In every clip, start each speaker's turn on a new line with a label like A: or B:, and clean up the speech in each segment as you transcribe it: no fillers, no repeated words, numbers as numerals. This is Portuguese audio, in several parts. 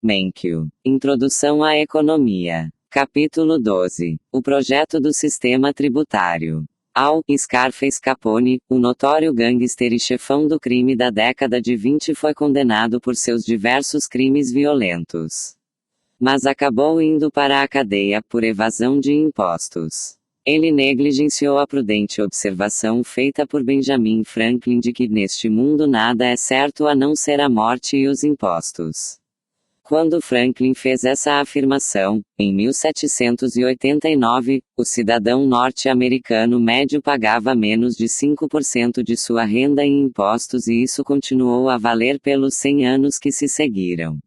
A: Menkyu. Introdução à Economia. Capítulo 12. O projeto do sistema tributário. Al Scarface Capone, o notório gangster e chefão do crime da década de 20, foi condenado por seus diversos crimes violentos. Mas acabou indo para a cadeia por evasão de impostos. Ele negligenciou a prudente observação feita por Benjamin Franklin de que neste mundo nada é certo a não ser a morte e os impostos. Quando Franklin fez essa afirmação, em 1789, o cidadão norte-americano médio pagava menos de 5% de sua renda em impostos e isso continuou a valer pelos 100 anos que se seguiram.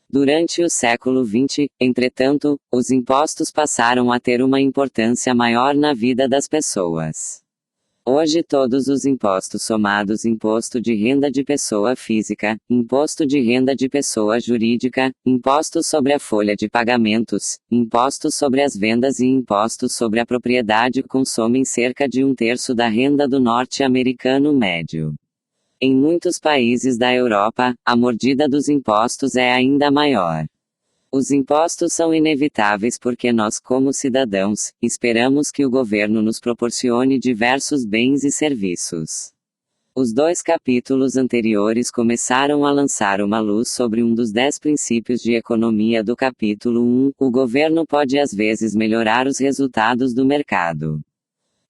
A: Durante o século XX, entretanto, os impostos passaram a ter uma importância maior na vida das pessoas. Hoje todos os impostos somados, imposto de renda de pessoa física, imposto de renda de pessoa jurídica, impostos sobre a folha de pagamentos, impostos sobre as vendas e impostos sobre a propriedade consomem cerca de 1/3 da renda do norte-americano médio. Em muitos países da Europa, a mordida dos impostos é ainda maior. Os impostos são inevitáveis porque nós, como cidadãos, esperamos que o governo nos proporcione diversos bens e serviços. Os 2 capítulos anteriores começaram a lançar uma luz sobre um dos 10 princípios de economia do capítulo 1. O governo pode às vezes melhorar os resultados do mercado.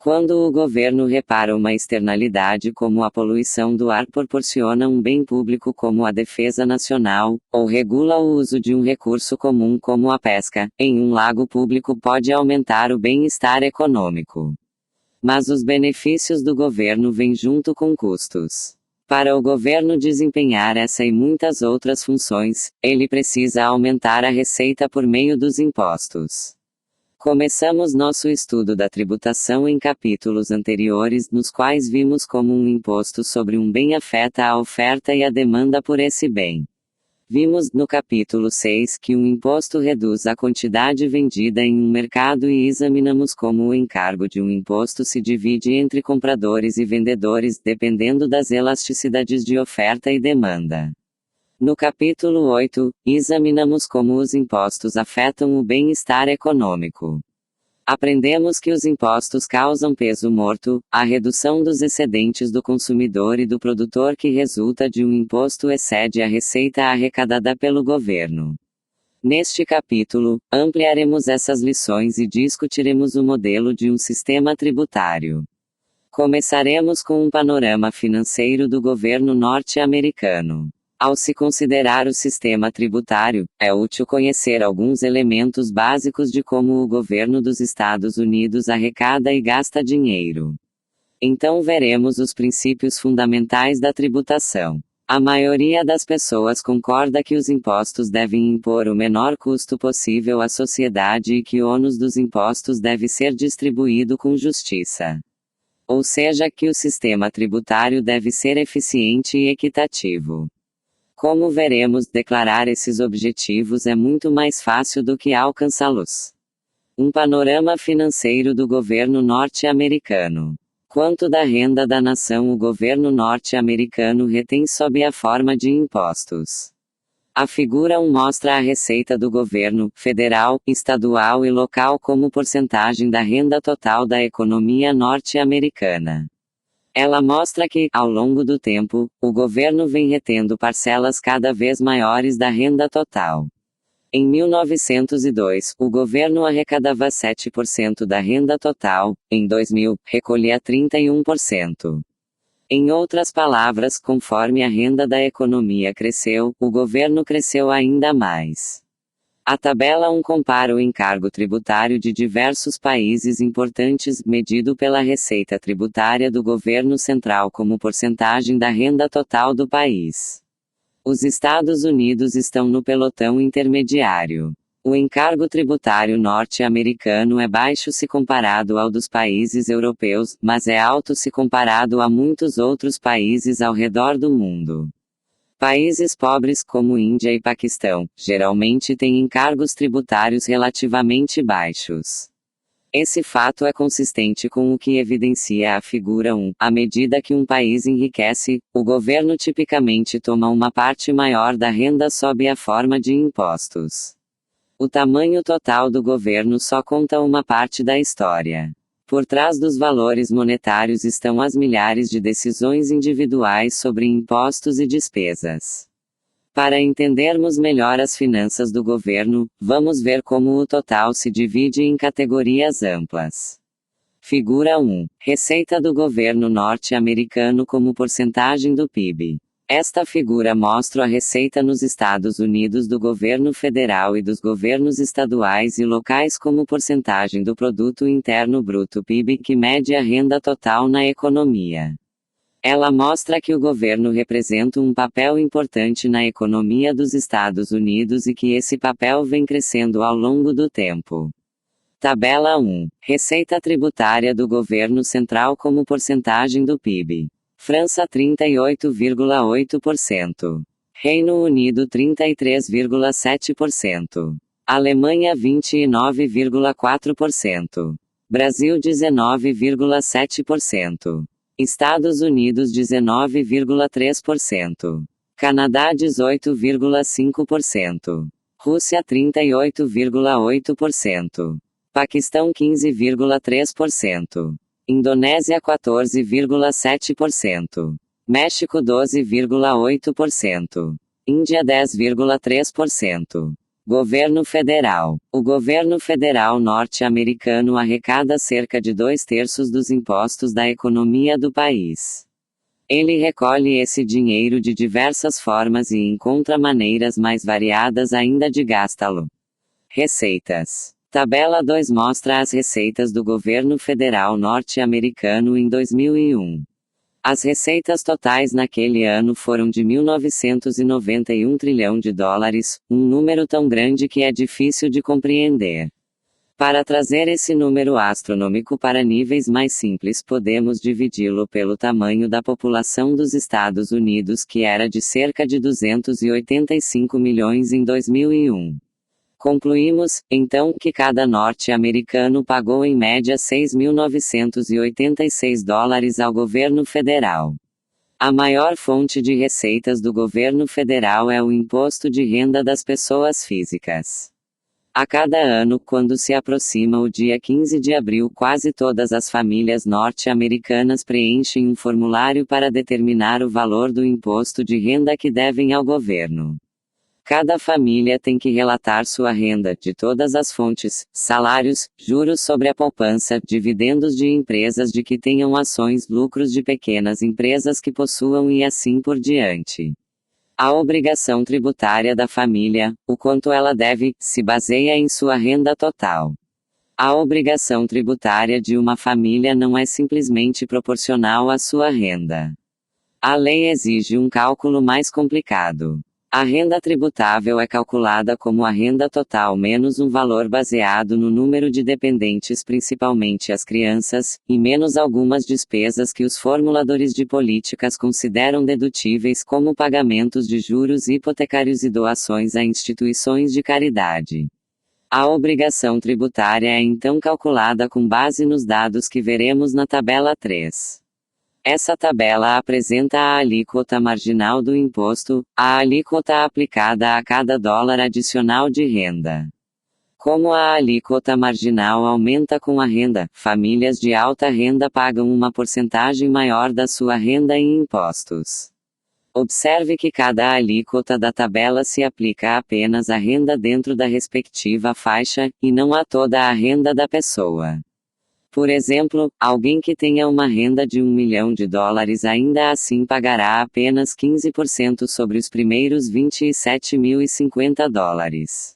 A: Quando o governo repara uma externalidade como a poluição do ar, proporciona um bem público como a defesa nacional, ou regula o uso de um recurso comum como a pesca, em um lago público pode aumentar o bem-estar econômico. Mas os benefícios do governo vêm junto com custos. Para o governo desempenhar essa e muitas outras funções, ele precisa aumentar a receita por meio dos impostos. Começamos nosso estudo da tributação em capítulos anteriores, nos quais vimos como um imposto sobre um bem afeta a oferta e a demanda por esse bem. Vimos, no capítulo 6, que um imposto reduz a quantidade vendida em um mercado e examinamos como o encargo de um imposto se divide entre compradores e vendedores, dependendo das elasticidades de oferta e demanda. No capítulo 8, examinamos como os impostos afetam o bem-estar econômico. Aprendemos que os impostos causam peso morto, a redução dos excedentes do consumidor e do produtor que resulta de um imposto excede a receita arrecadada pelo governo. Neste capítulo, ampliaremos essas lições e discutiremos o modelo de um sistema tributário. Começaremos com um panorama financeiro do governo norte-americano. Ao se considerar o sistema tributário, é útil conhecer alguns elementos básicos de como o governo dos Estados Unidos arrecada e gasta dinheiro. Então veremos os princípios fundamentais da tributação. A maioria das pessoas concorda que os impostos devem impor o menor custo possível à sociedade e que o ônus dos impostos deve ser distribuído com justiça. Ou seja, que o sistema tributário deve ser eficiente e equitativo. Como veremos, declarar esses objetivos é muito mais fácil do que alcançá-los. Um panorama financeiro do governo norte-americano. Quanto da renda da nação o governo norte-americano retém sob a forma de impostos? A figura 1 mostra a receita do governo, federal, estadual e local como porcentagem da renda total da economia norte-americana. Ela mostra que, ao longo do tempo, o governo vem retendo parcelas cada vez maiores da renda total. Em 1902, o governo arrecadava 7% da renda total, em 2000, recolhia 31%. Em outras palavras, conforme a renda da economia cresceu, o governo cresceu ainda mais. A tabela 1 compara o encargo tributário de diversos países importantes, medido pela receita tributária do governo central como porcentagem da renda total do país. Os Estados Unidos estão no pelotão intermediário. O encargo tributário norte-americano é baixo se comparado ao dos países europeus, mas é alto se comparado a muitos outros países ao redor do mundo. Países pobres como Índia e Paquistão, geralmente têm encargos tributários relativamente baixos. Esse fato é consistente com o que evidencia a figura 1. À medida que um país enriquece, o governo tipicamente toma uma parte maior da renda sob a forma de impostos. O tamanho total do governo só conta uma parte da história. Por trás dos valores monetários estão as milhares de decisões individuais sobre impostos e despesas. Para entendermos melhor as finanças do governo, vamos ver como o total se divide em categorias amplas. Figura 1. Receita do governo norte-americano como porcentagem do PIB. Esta figura mostra a receita nos Estados Unidos do governo federal e dos governos estaduais e locais como porcentagem do produto interno bruto PIB que mede a renda total na economia. Ela mostra que o governo representa um papel importante na economia dos Estados Unidos e que esse papel vem crescendo ao longo do tempo. Tabela 1. Receita tributária do governo central como porcentagem do PIB. França 38,8%. Reino Unido 33,7%. Alemanha 29,4%. Brasil 19,7%. Estados Unidos 19,3%. Canadá 18,5%. Rússia 38,8%. Paquistão 15,3%. Indonésia 14,7%. México 12,8%. Índia 10,3%. Governo Federal. O governo federal norte-americano arrecada cerca de 2/3 dos impostos da economia do país. Ele recolhe esse dinheiro de diversas formas e encontra maneiras mais variadas ainda de gastá-lo. Receitas. Tabela 2 mostra as receitas do governo federal norte-americano em 2001. As receitas totais naquele ano foram de 1.991 trilhão de dólares, um número tão grande que é difícil de compreender. Para trazer esse número astronômico para níveis mais simples, podemos dividi-lo pelo tamanho da população dos Estados Unidos, que era de cerca de 285 milhões em 2001. Concluímos, então, que cada norte-americano pagou em média 6.986 dólares ao governo federal. A maior fonte de receitas do governo federal é o Imposto de Renda das Pessoas Físicas. A cada ano, quando se aproxima o dia 15 de abril, quase todas as famílias norte-americanas preenchem um formulário para determinar o valor do imposto de renda que devem ao governo. Cada família tem que relatar sua renda, de todas as fontes, salários, juros sobre a poupança, dividendos de empresas de que tenham ações, lucros de pequenas empresas que possuam e assim por diante. A obrigação tributária da família, o quanto ela deve, se baseia em sua renda total. A obrigação tributária de uma família não é simplesmente proporcional à sua renda. A lei exige um cálculo mais complicado. A renda tributável é calculada como a renda total menos um valor baseado no número de dependentes, principalmente as crianças, e menos algumas despesas que os formuladores de políticas consideram dedutíveis, como pagamentos de juros hipotecários e doações a instituições de caridade. A obrigação tributária é então calculada com base nos dados que veremos na tabela 3. Essa tabela apresenta a alíquota marginal do imposto, a alíquota aplicada a cada dólar adicional de renda. Como a alíquota marginal aumenta com a renda, famílias de alta renda pagam uma porcentagem maior da sua renda em impostos. Observe que cada alíquota da tabela se aplica apenas à renda dentro da respectiva faixa, e não a toda a renda da pessoa. Por exemplo, alguém que tenha uma renda de $1 milhão ainda assim pagará apenas 15% sobre os primeiros $27.050.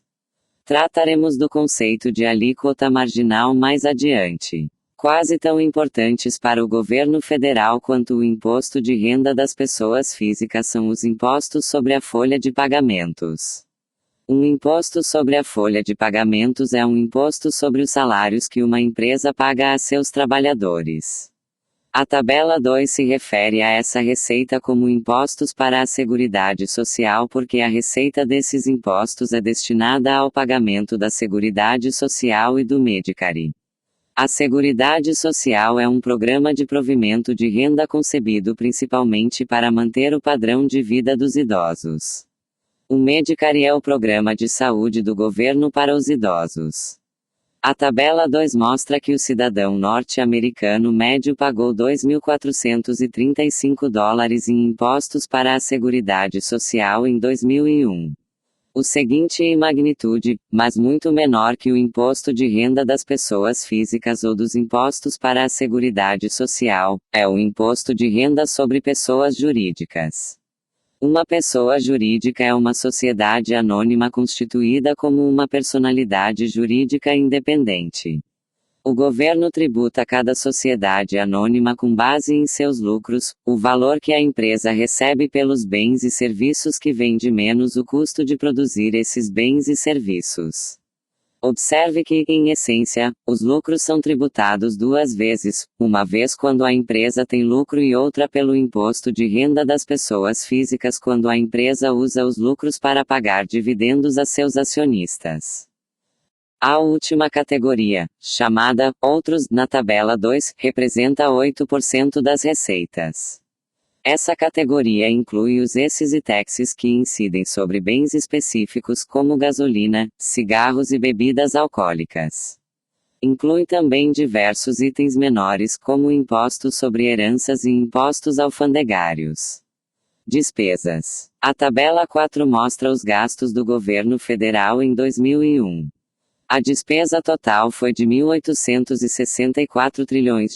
A: Trataremos do conceito de alíquota marginal mais adiante. Quase tão importantes para o governo federal quanto o imposto de renda das pessoas físicas são os impostos sobre a folha de pagamentos. Um imposto sobre a folha de pagamentos é um imposto sobre os salários que uma empresa paga a seus trabalhadores. A tabela 2 se refere a essa receita como impostos para a Seguridade Social porque a receita desses impostos é destinada ao pagamento da Seguridade Social e do Medicare. A Seguridade Social é um programa de provimento de renda concebido principalmente para manter o padrão de vida dos idosos. O Medicare é o programa de saúde do governo para os idosos. A tabela 2 mostra que o cidadão norte-americano médio pagou $2.435 em impostos para a Seguridade Social em 2001. O seguinte em magnitude, mas muito menor que o imposto de renda das pessoas físicas ou dos impostos para a Seguridade Social, é o imposto de renda sobre pessoas jurídicas. Uma pessoa jurídica é uma sociedade anônima constituída como uma personalidade jurídica independente. O governo tributa cada sociedade anônima com base em seus lucros, o valor que a empresa recebe pelos bens e serviços que vende menos o custo de produzir esses bens e serviços. Observe que, em essência, os lucros são tributados duas vezes, uma vez quando a empresa tem lucro e outra pelo imposto de renda das pessoas físicas quando a empresa usa os lucros para pagar dividendos a seus acionistas. A última categoria, chamada Outros, na tabela 2, representa 8% das receitas. Essa categoria inclui os esses e taxes que incidem sobre bens específicos como gasolina, cigarros e bebidas alcoólicas. Inclui também diversos itens menores como impostos sobre heranças e impostos alfandegários. Despesas. A tabela 4 mostra os gastos do governo federal em 2001. A despesa total foi de $1.864 trilhões,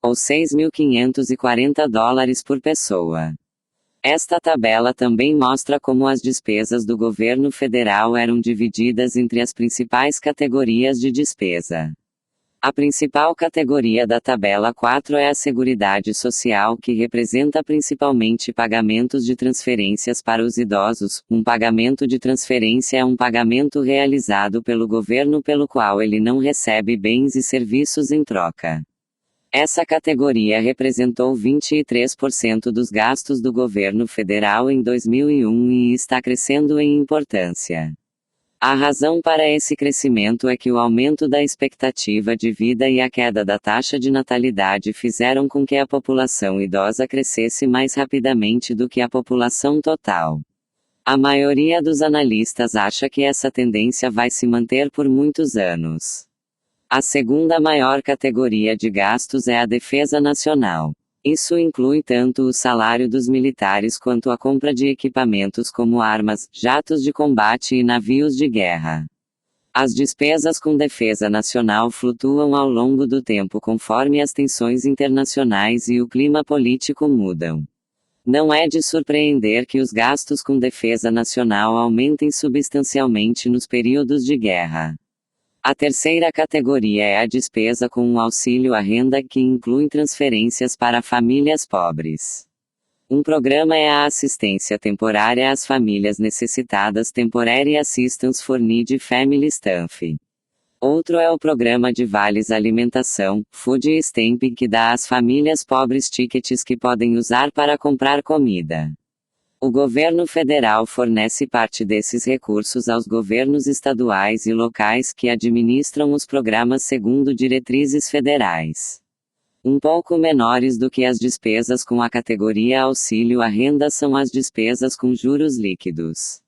A: ou $6.540 por pessoa. Esta tabela também mostra como as despesas do governo federal eram divididas entre as principais categorias de despesa. A principal categoria da tabela 4 é a Seguridade Social, que representa principalmente pagamentos de transferências para os idosos. Um pagamento de transferência é um pagamento realizado pelo governo pelo qual ele não recebe bens e serviços em troca. Essa categoria representou 23% dos gastos do governo federal em 2001 e está crescendo em importância. A razão para esse crescimento é que o aumento da expectativa de vida e a queda da taxa de natalidade fizeram com que a população idosa crescesse mais rapidamente do que a população total. A maioria dos analistas acha que essa tendência vai se manter por muitos anos. A segunda maior categoria de gastos é a defesa nacional. Isso inclui tanto o salário dos militares quanto a compra de equipamentos como armas, jatos de combate e navios de guerra. As despesas com defesa nacional flutuam ao longo do tempo conforme as tensões internacionais e o clima político mudam. Não é de surpreender que os gastos com defesa nacional aumentem substancialmente nos períodos de guerra. A terceira categoria é a despesa com o auxílio à renda, que inclui transferências para famílias pobres. Um programa é a assistência temporária às famílias necessitadas, Temporary Assistance for Needy Families TANF. Outro é o programa de vales alimentação, Food Stamp, que dá às famílias pobres tickets que podem usar para comprar comida. O governo federal fornece parte desses recursos aos governos estaduais e locais que administram os programas segundo diretrizes federais. Um pouco menores do que as despesas com a categoria auxílio à renda são as despesas com juros líquidos.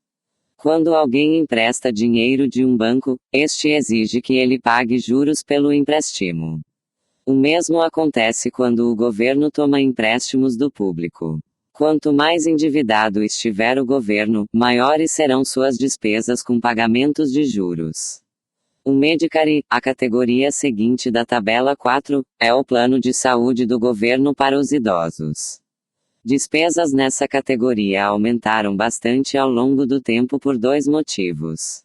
A: Quando alguém empresta dinheiro de um banco, este exige que ele pague juros pelo empréstimo. O mesmo acontece quando o governo toma empréstimos do público. Quanto mais endividado estiver o governo, maiores serão suas despesas com pagamentos de juros. O Medicare, a categoria seguinte da tabela 4, é o plano de saúde do governo para os idosos. Despesas nessa categoria aumentaram bastante ao longo do tempo por dois motivos.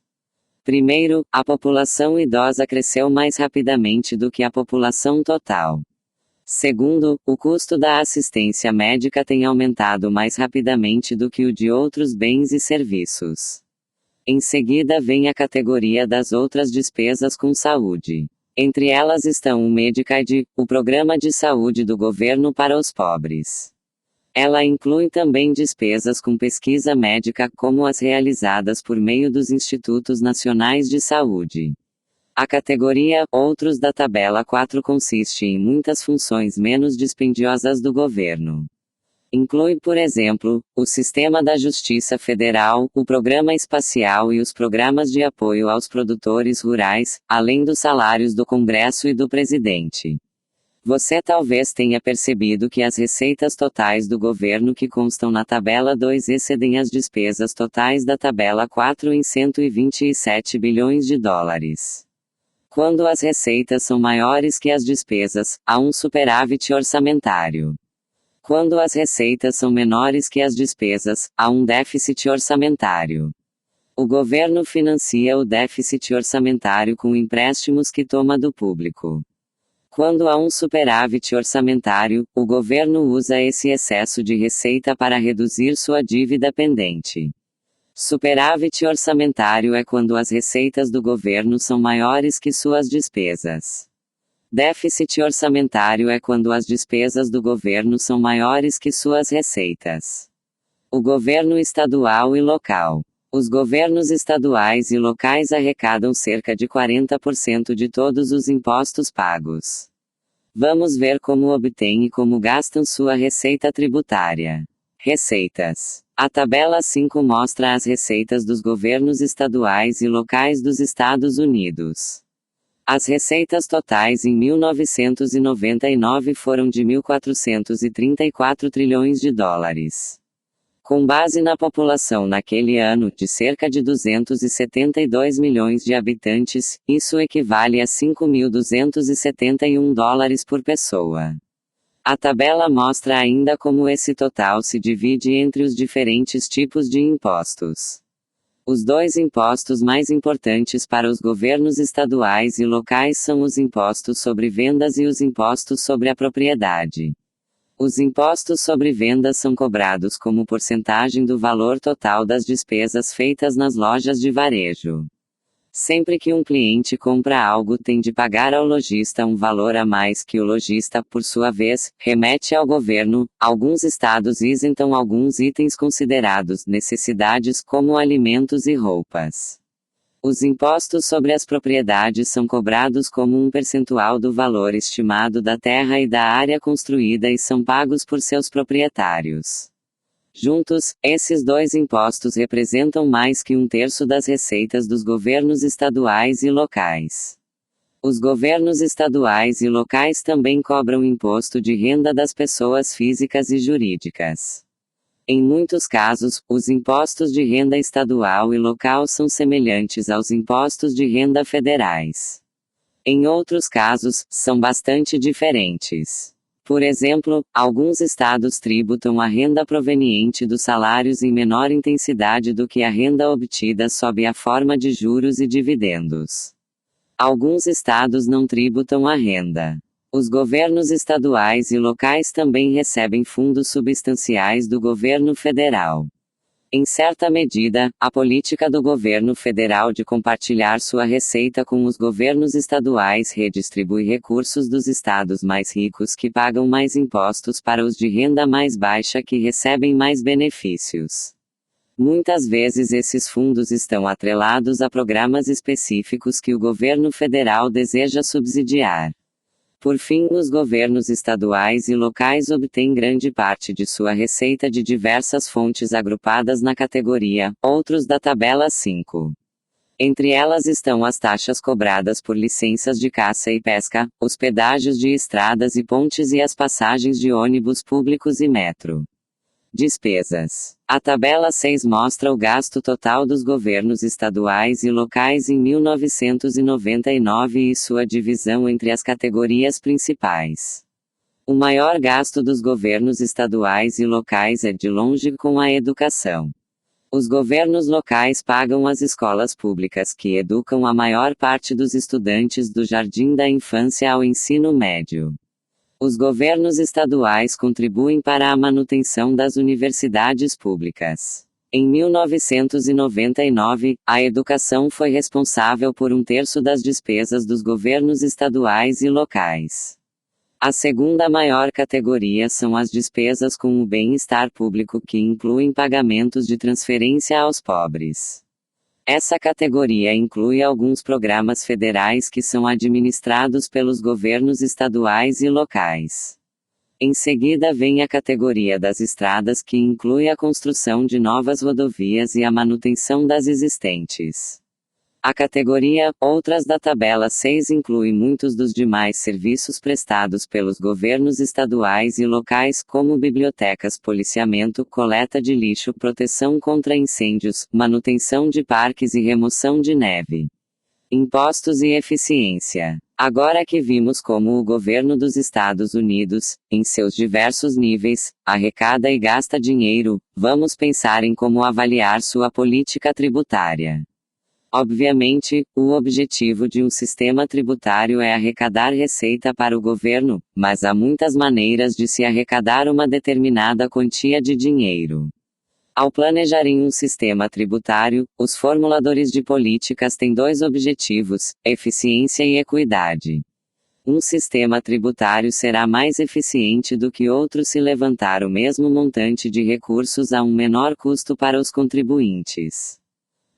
A: Primeiro, a população idosa cresceu mais rapidamente do que a população total. Segundo, o custo da assistência médica tem aumentado mais rapidamente do que o de outros bens e serviços. Em seguida vem a categoria das outras despesas com saúde. Entre elas estão o Medicaid, o programa de saúde do governo para os pobres. Ela inclui também despesas com pesquisa médica, como as realizadas por meio dos Institutos Nacionais de Saúde. A categoria Outros da tabela 4 consiste em muitas funções menos dispendiosas do governo. Inclui, por exemplo, o Sistema da Justiça Federal, o Programa Espacial e os programas de apoio aos produtores rurais, além dos salários do Congresso e do Presidente. Você talvez tenha percebido que as receitas totais do governo que constam na tabela 2 excedem as despesas totais da tabela 4 em 127 bilhões de dólares. Quando as receitas são maiores que as despesas, há um superávit orçamentário. Quando as receitas são menores que as despesas, há um déficit orçamentário. O governo financia o déficit orçamentário com empréstimos que toma do público. Quando há um superávit orçamentário, o governo usa esse excesso de receita para reduzir sua dívida pendente. Superávit orçamentário é quando as receitas do governo são maiores que suas despesas. Déficit orçamentário é quando as despesas do governo são maiores que suas receitas. O governo estadual e local. Os governos estaduais e locais arrecadam cerca de 40% de todos os impostos pagos. Vamos ver como obtêm e como gastam sua receita tributária. Receitas. A tabela 5 mostra as receitas dos governos estaduais e locais dos Estados Unidos. As receitas totais em 1999 foram de 1.434 trilhões de dólares. Com base na população naquele ano, de cerca de 272 milhões de habitantes, isso equivale a 5.271 dólares por pessoa. A tabela mostra ainda como esse total se divide entre os diferentes tipos de impostos. Os dois impostos mais importantes para os governos estaduais e locais são os impostos sobre vendas e os impostos sobre a propriedade. Os impostos sobre vendas são cobrados como porcentagem do valor total das despesas feitas nas lojas de varejo. Sempre que um cliente compra algo, tem de pagar ao lojista um valor a mais que o lojista, por sua vez, remete ao governo. Alguns estados isentam alguns itens considerados necessidades, como alimentos e roupas. Os impostos sobre as propriedades são cobrados como um percentual do valor estimado da terra e da área construída e são pagos por seus proprietários. Juntos, esses dois impostos representam mais que 1/3 das receitas dos governos estaduais e locais. Os governos estaduais e locais também cobram imposto de renda das pessoas físicas e jurídicas. Em muitos casos, os impostos de renda estadual e local são semelhantes aos impostos de renda federais. Em outros casos, são bastante diferentes. Por exemplo, alguns estados tributam a renda proveniente dos salários em menor intensidade do que a renda obtida sob a forma de juros e dividendos. Alguns estados não tributam a renda. Os governos estaduais e locais também recebem fundos substanciais do governo federal. Em certa medida, a política do governo federal de compartilhar sua receita com os governos estaduais redistribui recursos dos estados mais ricos que pagam mais impostos para os de renda mais baixa que recebem mais benefícios. Muitas vezes esses fundos estão atrelados a programas específicos que o governo federal deseja subsidiar. Por fim, os governos estaduais e locais obtêm grande parte de sua receita de diversas fontes agrupadas na categoria Outros da tabela 5. Entre elas estão as taxas cobradas por licenças de caça e pesca, os pedágios de estradas e pontes e as passagens de ônibus públicos e metro. Despesas. A tabela 6 mostra o gasto total dos governos estaduais e locais em 1999 e sua divisão entre as categorias principais. O maior gasto dos governos estaduais e locais é de longe com a educação. Os governos locais pagam as escolas públicas que educam a maior parte dos estudantes do jardim da infância ao ensino médio. Os governos estaduais contribuem para a manutenção das universidades públicas. Em 1999, a educação foi responsável por 1/3 das despesas dos governos estaduais e locais. A segunda maior categoria são as despesas com o bem-estar público, que incluem pagamentos de transferência aos pobres. Essa categoria inclui alguns programas federais que são administrados pelos governos estaduais e locais. Em seguida vem a categoria das estradas, que inclui a construção de novas rodovias e a manutenção das existentes. A categoria Outras da tabela 6 inclui muitos dos demais serviços prestados pelos governos estaduais e locais, como bibliotecas, policiamento, coleta de lixo, proteção contra incêndios, manutenção de parques e remoção de neve. Impostos e eficiência. Agora que vimos como o governo dos Estados Unidos, em seus diversos níveis, arrecada e gasta dinheiro, vamos pensar em como avaliar sua política tributária. Obviamente, o objetivo de um sistema tributário é arrecadar receita para o governo, mas há muitas maneiras de se arrecadar uma determinada quantia de dinheiro. Ao planejarem um sistema tributário, os formuladores de políticas têm dois objetivos: eficiência e equidade. Um sistema tributário será mais eficiente do que outro se levantar o mesmo montante de recursos a um menor custo para os contribuintes.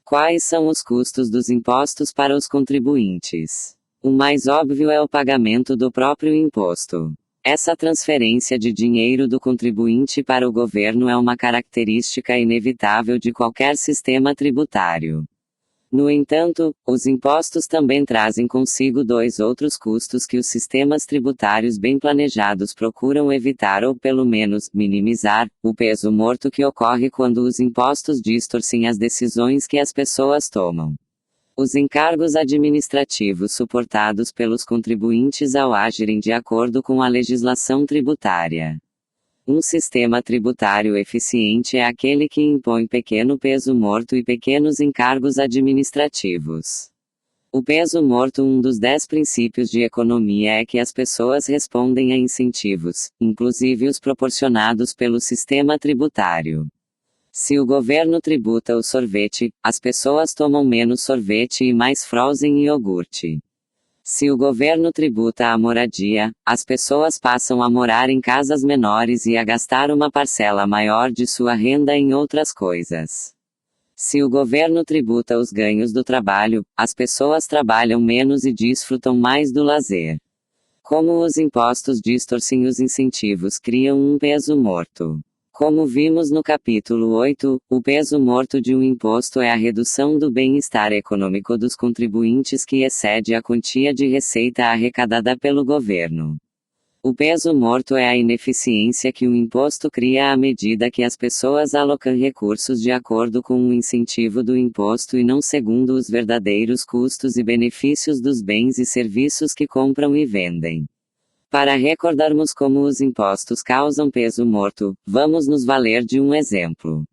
A: Quais são os custos dos impostos para os contribuintes? O mais óbvio é o pagamento do próprio imposto. Essa transferência de dinheiro do contribuinte para o governo é uma característica inevitável de qualquer sistema tributário. No entanto, os impostos também trazem consigo dois outros custos que os sistemas tributários bem planejados procuram evitar ou pelo menos minimizar: o peso morto que ocorre quando os impostos distorcem as decisões que as pessoas tomam. Os encargos administrativos suportados pelos contribuintes ao agirem de acordo com a legislação tributária. Um sistema tributário eficiente é aquele que impõe pequeno peso morto e pequenos encargos administrativos. O peso morto, um dos 10 princípios de economia, é que as pessoas respondem a incentivos, inclusive os proporcionados pelo sistema tributário. Se o governo tributa o sorvete, as pessoas tomam menos sorvete e mais frozen e iogurte. Se o governo tributa a moradia, as pessoas passam a morar em casas menores e a gastar uma parcela maior de sua renda em outras coisas. Se o governo tributa os ganhos do trabalho, as pessoas trabalham menos e desfrutam mais do lazer. Como os impostos distorcem os incentivos, criam um peso morto. Como vimos no capítulo 8, o peso morto de um imposto é a redução do bem-estar econômico dos contribuintes que excede a quantia de receita arrecadada pelo governo. O peso morto é a ineficiência que o imposto cria à medida que as pessoas alocam recursos de acordo com o incentivo do imposto e não segundo os verdadeiros custos e benefícios dos bens e serviços que compram e vendem. Para recordarmos como os impostos causam peso morto, vamos nos valer de um exemplo.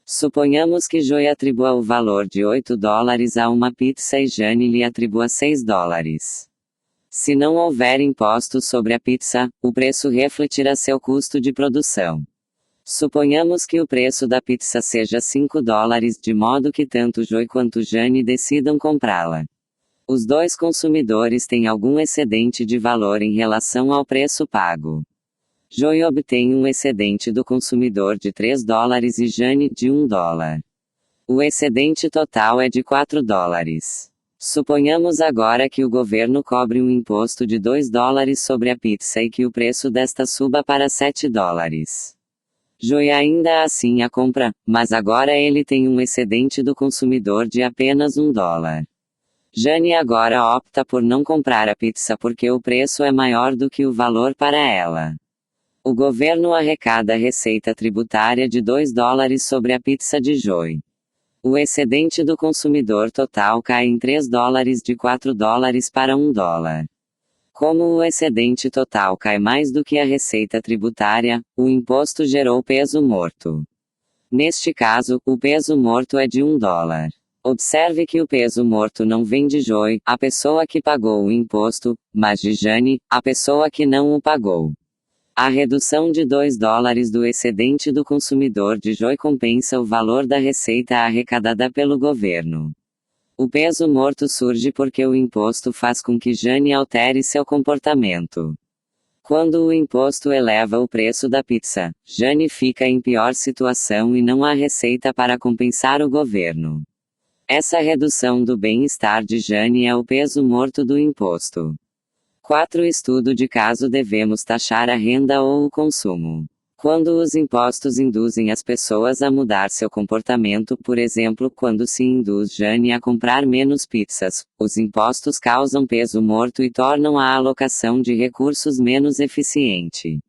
A: Suponhamos que Joy atribua o valor de $8 a uma pizza e Jane lhe atribua $6. Se não houver impostos sobre a pizza, o preço refletirá seu custo de produção. Suponhamos que o preço da pizza seja $5, de modo que tanto Joy quanto Jane decidam comprá-la. Os dois consumidores têm algum excedente de valor em relação ao preço pago. Joy obtém um excedente do consumidor de $3 e Jane de $1. O excedente total é de $4. Suponhamos agora que o governo cobre um imposto de $2 sobre a pizza e que o preço desta suba para $7. Joy ainda assim a compra, mas agora ele tem um excedente do consumidor de apenas $1. Jane agora opta por não comprar a pizza porque o preço é maior do que o valor para ela. O governo arrecada receita tributária de $2 sobre a pizza de Joy. O excedente do consumidor total cai em $3 de $4 para $1. Como o excedente total cai mais do que a receita tributária, o imposto gerou peso morto. Neste caso, o peso morto é de $1. Observe que o peso morto não vem de Joy, a pessoa que pagou o imposto, mas de Jane, a pessoa que não o pagou. A redução de $2 do excedente do consumidor de Joy compensa o valor da receita arrecadada pelo governo. O peso morto surge porque o imposto faz com que Jane altere seu comportamento. Quando o imposto eleva o preço da pizza, Jane fica em pior situação e não há receita para compensar o governo. Essa redução do bem-estar de Jane é o peso morto do imposto. 4. Estudo de caso devemos taxar a renda ou o consumo. Quando os impostos induzem as pessoas a mudar seu comportamento, por exemplo, quando se induz Jane a comprar menos pizzas, os impostos causam peso morto e tornam a alocação de recursos menos eficiente.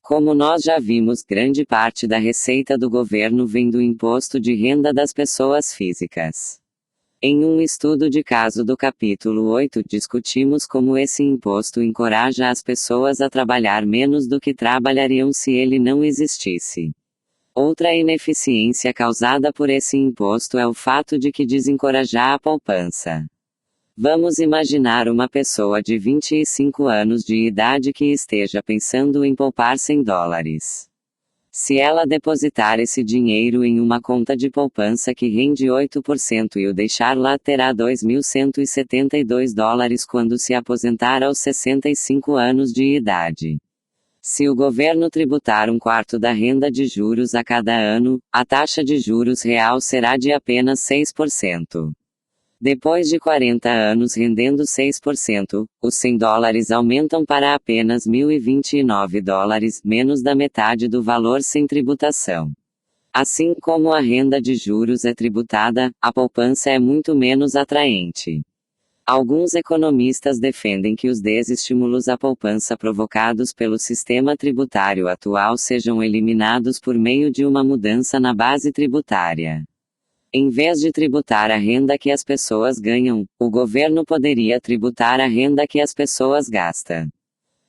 A: Como nós já vimos, grande parte da receita do governo vem do imposto de renda das pessoas físicas. Em um estudo de caso do capítulo 8, discutimos como esse imposto encoraja as pessoas a trabalhar menos do que trabalhariam se ele não existisse. Outra ineficiência causada por esse imposto é o fato de que desencorajar a poupança. Vamos imaginar uma pessoa de 25 anos de idade que esteja pensando em poupar $100. Se ela depositar esse dinheiro em uma conta de poupança que rende 8% e o deixar lá, terá $2.172 quando se aposentar aos 65 anos de idade. Se o governo tributar 1/4 da renda de juros a cada ano, a taxa de juros real será de apenas 6%. Depois de 40 anos rendendo 6%, os $100 aumentam para apenas $1.029, menos da metade do valor sem tributação. Assim como a renda de juros é tributada, a poupança é muito menos atraente. Alguns economistas defendem que os desestímulos à poupança provocados pelo sistema tributário atual sejam eliminados por meio de uma mudança na base tributária. Em vez de tributar a renda que as pessoas ganham, o governo poderia tributar a renda que as pessoas gastam.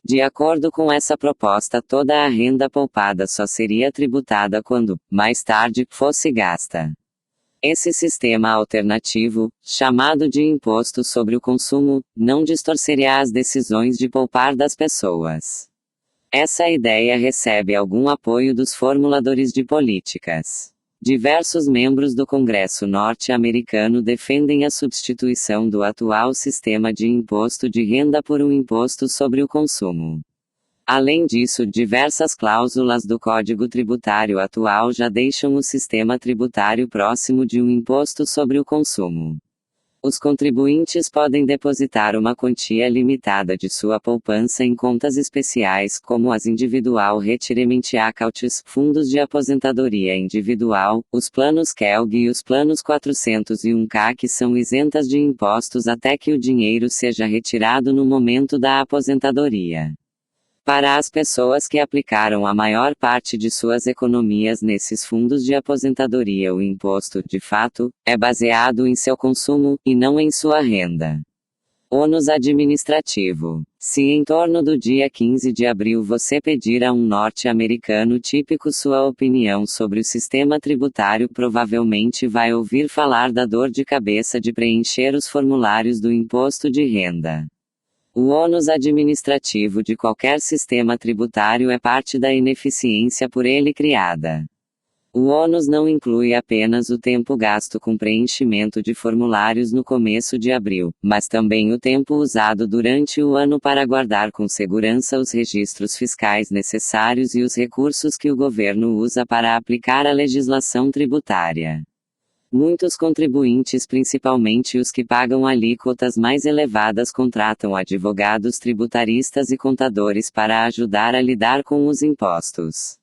A: De acordo com essa proposta, toda a renda poupada só seria tributada quando, mais tarde, fosse gasta. Esse sistema alternativo, chamado de imposto sobre o consumo, não distorceria as decisões de poupar das pessoas. Essa ideia recebe algum apoio dos formuladores de políticas. Diversos membros do Congresso norte-americano defendem a substituição do atual sistema de imposto de renda por um imposto sobre o consumo. Além disso, diversas cláusulas do Código Tributário atual já deixam o sistema tributário próximo de um imposto sobre o consumo. Os contribuintes podem depositar uma quantia limitada de sua poupança em contas especiais, como as Individual Retirement Accounts, fundos de aposentadoria individual, os planos KELG e os planos 401k, que são isentas de impostos até que o dinheiro seja retirado no momento da aposentadoria. Para as pessoas que aplicaram a maior parte de suas economias nesses fundos de aposentadoria, o imposto, de fato, é baseado em seu consumo, e não em sua renda. Ônus administrativo. Se em torno do dia 15 de abril você pedir a um norte-americano típico sua opinião sobre o sistema tributário, provavelmente vai ouvir falar da dor de cabeça de preencher os formulários do imposto de renda. O ônus administrativo de qualquer sistema tributário é parte da ineficiência por ele criada. O ônus não inclui apenas o tempo gasto com preenchimento de formulários no começo de abril, mas também o tempo usado durante o ano para guardar com segurança os registros fiscais necessários e os recursos que o governo usa para aplicar a legislação tributária. Muitos contribuintes, principalmente os que pagam alíquotas mais elevadas, contratam advogados tributaristas e contadores para ajudar a lidar com os impostos.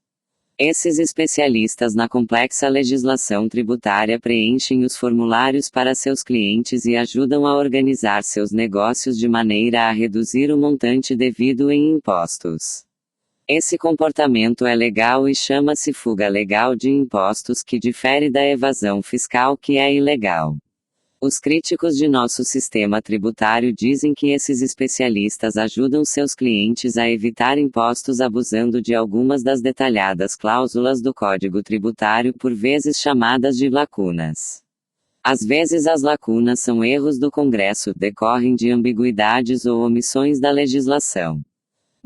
A: Esses especialistas na complexa legislação tributária preenchem os formulários para seus clientes e ajudam a organizar seus negócios de maneira a reduzir o montante devido em impostos. Esse comportamento é legal e chama-se fuga legal de impostos, que difere da evasão fiscal, que é ilegal. Os críticos de nosso sistema tributário dizem que esses especialistas ajudam seus clientes a evitar impostos abusando de algumas das detalhadas cláusulas do Código Tributário, por vezes chamadas de lacunas. Às vezes as lacunas são erros do Congresso, decorrem de ambiguidades ou omissões da legislação.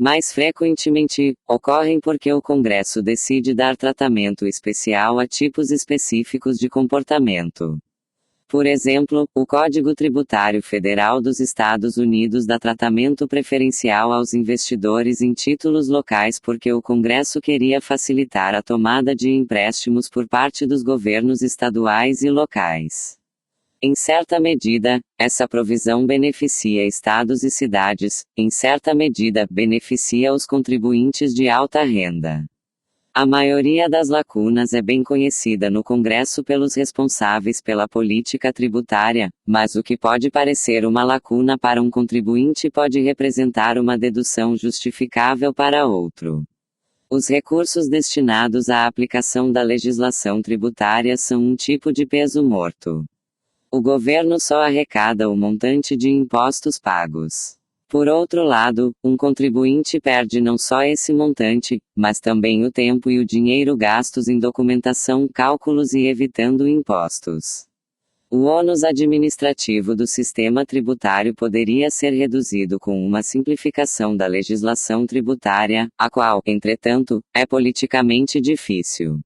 A: Mais frequentemente, ocorrem porque o Congresso decide dar tratamento especial a tipos específicos de comportamento. Por exemplo, o Código Tributário Federal dos Estados Unidos dá tratamento preferencial aos investidores em títulos locais porque o Congresso queria facilitar a tomada de empréstimos por parte dos governos estaduais e locais. Em certa medida, essa provisão beneficia estados e cidades, em certa medida, beneficia os contribuintes de alta renda. A maioria das lacunas é bem conhecida no Congresso pelos responsáveis pela política tributária, mas o que pode parecer uma lacuna para um contribuinte pode representar uma dedução justificável para outro. Os recursos destinados à aplicação da legislação tributária são um tipo de peso morto. O governo só arrecada o montante de impostos pagos. Por outro lado, um contribuinte perde não só esse montante, mas também o tempo e o dinheiro gastos em documentação, cálculos e evitando impostos. O ônus administrativo do sistema tributário poderia ser reduzido com uma simplificação da legislação tributária, a qual, entretanto, é politicamente difícil.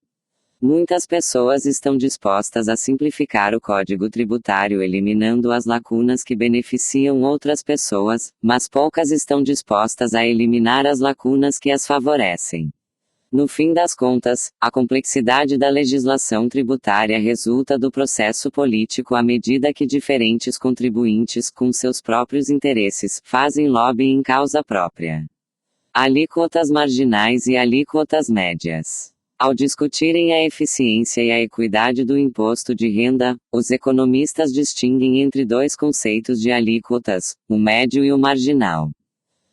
A: Muitas pessoas estão dispostas a simplificar o Código Tributário eliminando as lacunas que beneficiam outras pessoas, mas poucas estão dispostas a eliminar as lacunas que as favorecem. No fim das contas, a complexidade da legislação tributária resulta do processo político à medida que diferentes contribuintes com seus próprios interesses fazem lobby em causa própria. Alíquotas marginais e alíquotas médias. Ao discutirem a eficiência e a equidade do imposto de renda, os economistas distinguem entre dois conceitos de alíquotas, o médio e o marginal.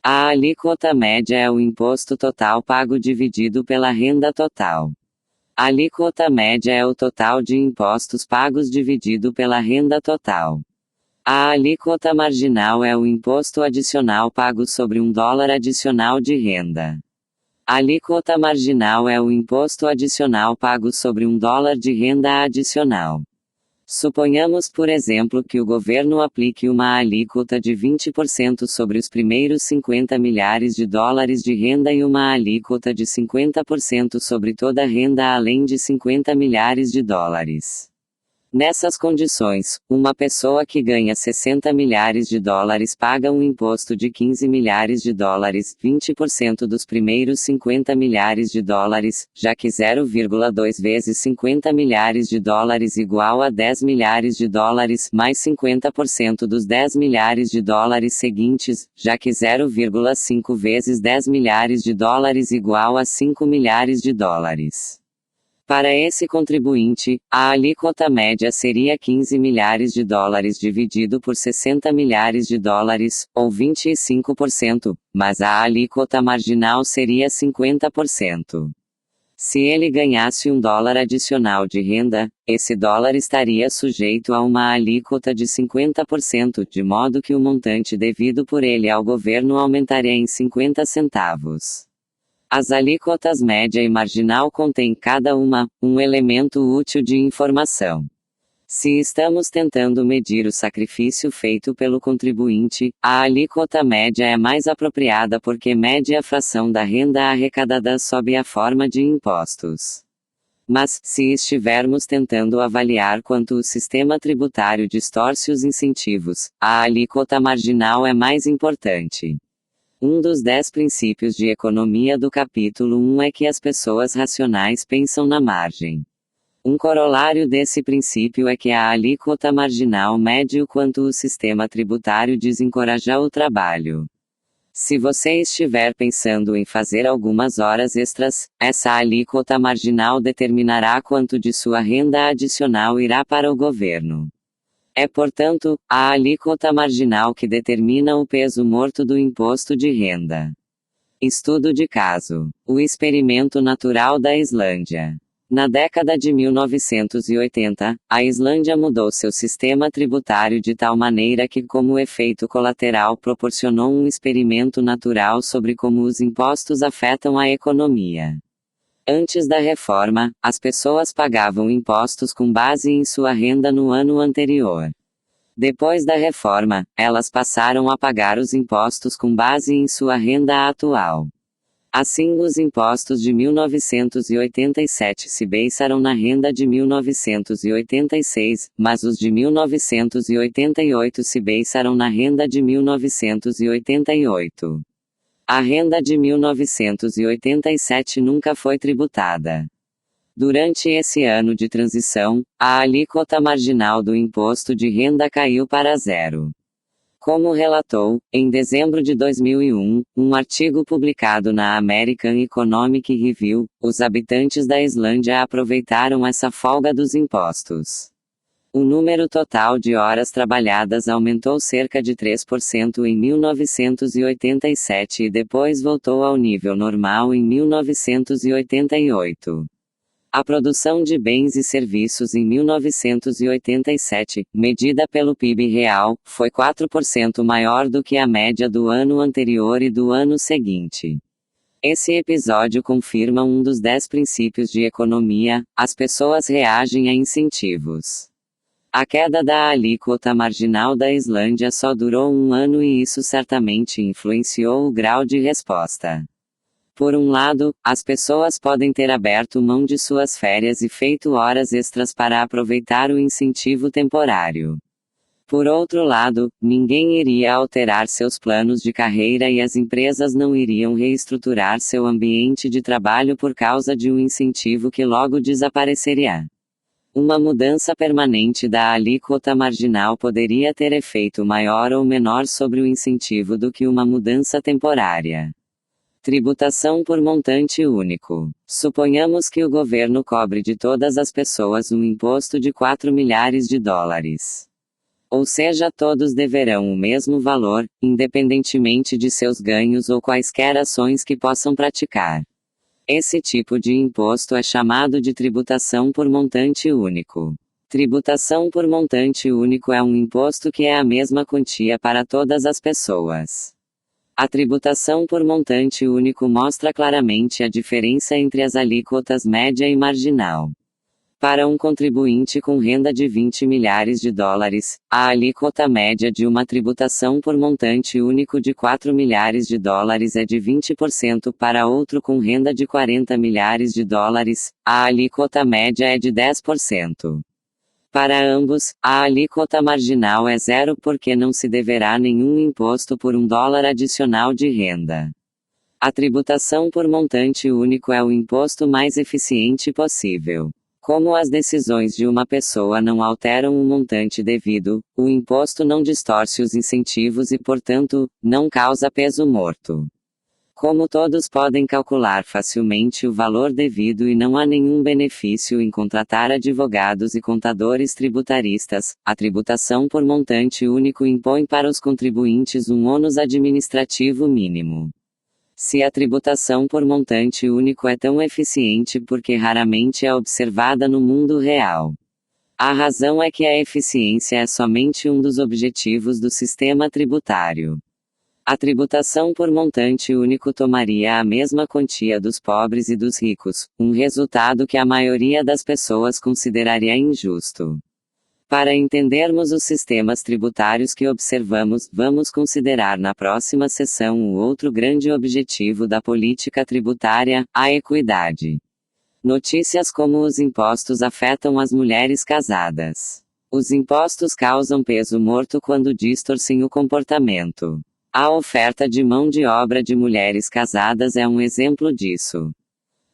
A: A alíquota média é o imposto total pago dividido pela renda total. A alíquota média é o total de impostos pagos dividido pela renda total. A alíquota marginal é o imposto adicional pago sobre $1 adicional de renda. A alíquota marginal é o imposto adicional pago sobre $1 de renda adicional. Suponhamos, por exemplo, que o governo aplique uma alíquota de 20% sobre os primeiros $50 milhares de renda e uma alíquota de 50% sobre toda a renda além de $50 milhares. Nessas condições, uma pessoa que ganha $60 milhares paga um imposto de $15 milhares, 20% dos primeiros $50 milhares, já que 0,2 vezes $50 milhares igual a $10 milhares, mais 50% dos $10 milhares seguintes, já que 0,5 vezes $10 milhares igual a $5 milhares. Para esse contribuinte, a alíquota média seria $15 milhares dividido por $60 milhares, ou 25%, mas a alíquota marginal seria 50%. Se ele ganhasse $1 adicional de renda, esse dólar estaria sujeito a uma alíquota de 50%, de modo que o montante devido por ele ao governo aumentaria em 50 centavos. As alíquotas média e marginal contêm cada uma, um elemento útil de informação. Se estamos tentando medir o sacrifício feito pelo contribuinte, a alíquota média é mais apropriada porque mede a fração da renda arrecadada sob a forma de impostos. Mas, se estivermos tentando avaliar quanto o sistema tributário distorce os incentivos, a alíquota marginal é mais importante. Um dos 10 princípios de economia do capítulo 1 é que as pessoas racionais pensam na margem. Um corolário desse princípio é que a alíquota marginal mede o quanto o sistema tributário desencoraja o trabalho. Se você estiver pensando em fazer algumas horas extras, essa alíquota marginal determinará quanto de sua renda adicional irá para o governo. É, portanto, a alíquota marginal que determina o peso morto do imposto de renda. Estudo de caso. O experimento natural da Islândia. Na década de 1980, a Islândia mudou seu sistema tributário de tal maneira que, como efeito colateral, proporcionou um experimento natural sobre como os impostos afetam a economia. Antes da reforma, as pessoas pagavam impostos com base em sua renda no ano anterior. Depois da reforma, elas passaram a pagar os impostos com base em sua renda atual. Assim, os impostos de 1987 se basearam na renda de 1986, mas os de 1988 se basearam na renda de 1988. A renda de 1987 nunca foi tributada. Durante esse ano de transição, a alíquota marginal do imposto de renda caiu para zero. Como relatou, em dezembro de 2001, um artigo publicado na American Economic Review, os habitantes da Islândia aproveitaram essa folga dos impostos. O número total de horas trabalhadas aumentou cerca de 3% em 1987 e depois voltou ao nível normal em 1988. A produção de bens e serviços em 1987, medida pelo PIB real, foi 4% maior do que a média do ano anterior e do ano seguinte. Esse episódio confirma um dos 10 princípios de economia: as pessoas reagem a incentivos. A queda da alíquota marginal da Islândia só durou um ano e isso certamente influenciou o grau de resposta. Por um lado, as pessoas podem ter aberto mão de suas férias e feito horas extras para aproveitar o incentivo temporário. Por outro lado, ninguém iria alterar seus planos de carreira e as empresas não iriam reestruturar seu ambiente de trabalho por causa de um incentivo que logo desapareceria. Uma mudança permanente da alíquota marginal poderia ter efeito maior ou menor sobre o incentivo do que uma mudança temporária. Tributação por montante único. Suponhamos que o governo cobre de todas as pessoas um imposto de 4 milhares de dólares. Ou seja, todos deverão o mesmo valor, independentemente de seus ganhos ou quaisquer ações que possam praticar. Esse tipo de imposto é chamado de tributação por montante único. Tributação por montante único é um imposto que é a mesma quantia para todas as pessoas. A tributação por montante único mostra claramente a diferença entre as alíquotas média e marginal. Para um contribuinte com renda de 20 milhares de dólares, a alíquota média de uma tributação por montante único de 4 milhares de dólares é de 20%. Para outro com renda de 40 milhares de dólares, a alíquota média é de 10%. Para ambos, a alíquota marginal é zero porque não se deverá nenhum imposto por $1 adicional de renda. A tributação por montante único é o imposto mais eficiente possível. Como as decisões de uma pessoa não alteram o montante devido, o imposto não distorce os incentivos e, portanto, não causa peso morto. Como todos podem calcular facilmente o valor devido e não há nenhum benefício em contratar advogados e contadores tributaristas, a tributação por montante único impõe para os contribuintes um ônus administrativo mínimo. Se a tributação por montante único é tão eficiente porque raramente é observada no mundo real. A razão é que a eficiência é somente um dos objetivos do sistema tributário. A tributação por montante único tomaria a mesma quantia dos pobres e dos ricos, um resultado que a maioria das pessoas consideraria injusto. Para entendermos os sistemas tributários que observamos, vamos considerar na próxima sessão o outro grande objetivo da política tributária, a equidade. Notícias como os impostos afetam as mulheres casadas. Os impostos causam peso morto quando distorcem o comportamento. A oferta de mão de obra de mulheres casadas é um exemplo disso.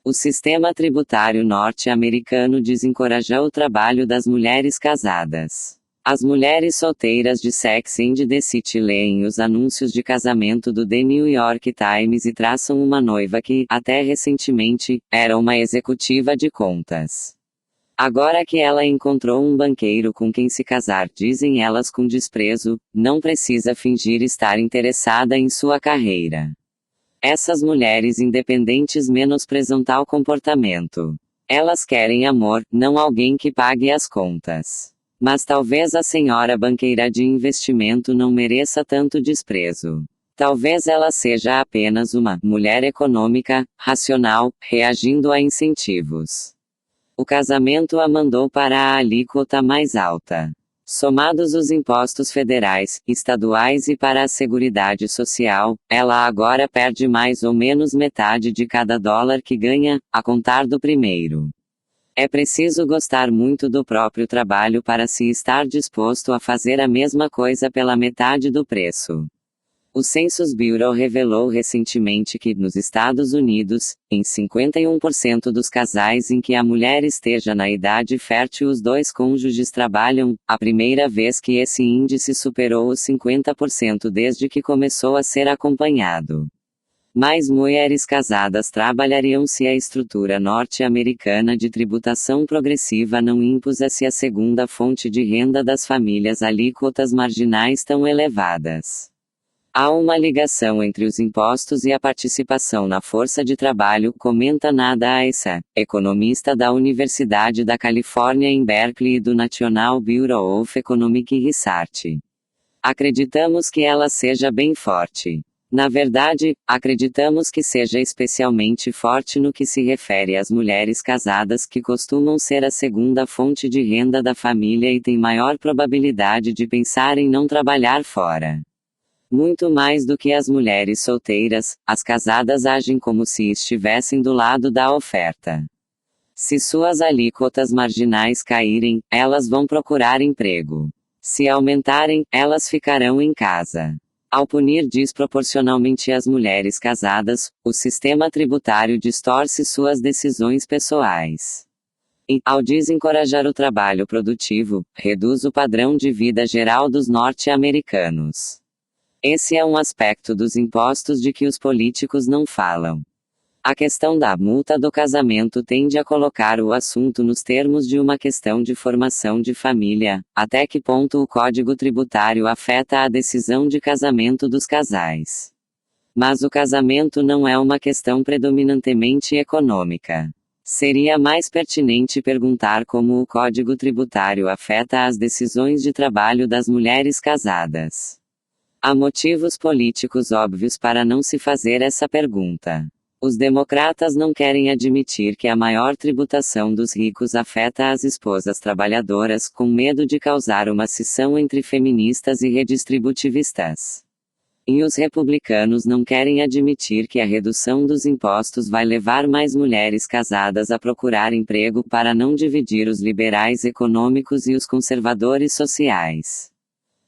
A: O sistema tributário norte-americano desencoraja o trabalho das mulheres casadas. As mulheres solteiras de Sex and the City leem os anúncios de casamento do The New York Times e traçam uma noiva que, até recentemente, era uma executiva de contas. Agora que ela encontrou um banqueiro com quem se casar, dizem elas com desprezo, não precisa fingir estar interessada em sua carreira. Essas mulheres independentes menosprezam tal comportamento. Elas querem amor, não alguém que pague as contas. Mas talvez a senhora banqueira de investimento não mereça tanto desprezo. Talvez ela seja apenas uma mulher econômica, racional, reagindo a incentivos. O casamento a mandou para a alíquota mais alta. Somados os impostos federais, estaduais e para a Seguridade Social, ela agora perde mais ou menos metade de cada dólar que ganha, a contar do primeiro. É preciso gostar muito do próprio trabalho para se estar disposto a fazer a mesma coisa pela metade do preço. O Census Bureau revelou recentemente que, nos Estados Unidos, em 51% dos casais em que a mulher esteja na idade fértil os dois cônjuges trabalham, a primeira vez que esse índice superou os 50% desde que começou a ser acompanhado. Mais mulheres casadas trabalhariam se a estrutura norte-americana de tributação progressiva não impusesse a segunda fonte de renda das famílias alíquotas marginais tão elevadas. Há uma ligação entre os impostos e a participação na força de trabalho, comenta Nada Issa, economista da Universidade da Califórnia em Berkeley e do National Bureau of Economic Research. Acreditamos que ela seja bem forte. Na verdade, acreditamos que seja especialmente forte no que se refere às mulheres casadas que costumam ser a segunda fonte de renda da família e têm maior probabilidade de pensar em não trabalhar fora. Muito mais do que as mulheres solteiras, as casadas agem como se estivessem do lado da oferta. Se suas alíquotas marginais caírem, elas vão procurar emprego. Se aumentarem, elas ficarão em casa. Ao punir desproporcionalmente as mulheres casadas, o sistema tributário distorce suas decisões pessoais. E, ao desencorajar o trabalho produtivo, reduz o padrão de vida geral dos norte-americanos. Esse é um aspecto dos impostos de que os políticos não falam. A questão da multa do casamento tende a colocar o assunto nos termos de uma questão de formação de família, até que ponto o Código Tributário afeta a decisão de casamento dos casais. Mas o casamento não é uma questão predominantemente econômica. Seria mais pertinente perguntar como o Código Tributário afeta as decisões de trabalho das mulheres casadas. Há motivos políticos óbvios para não se fazer essa pergunta. Os democratas não querem admitir que a maior tributação dos ricos afeta as esposas trabalhadoras, com medo de causar uma cisão entre feministas e redistributivistas. E os republicanos não querem admitir que a redução dos impostos vai levar mais mulheres casadas a procurar emprego para não dividir os liberais econômicos e os conservadores sociais.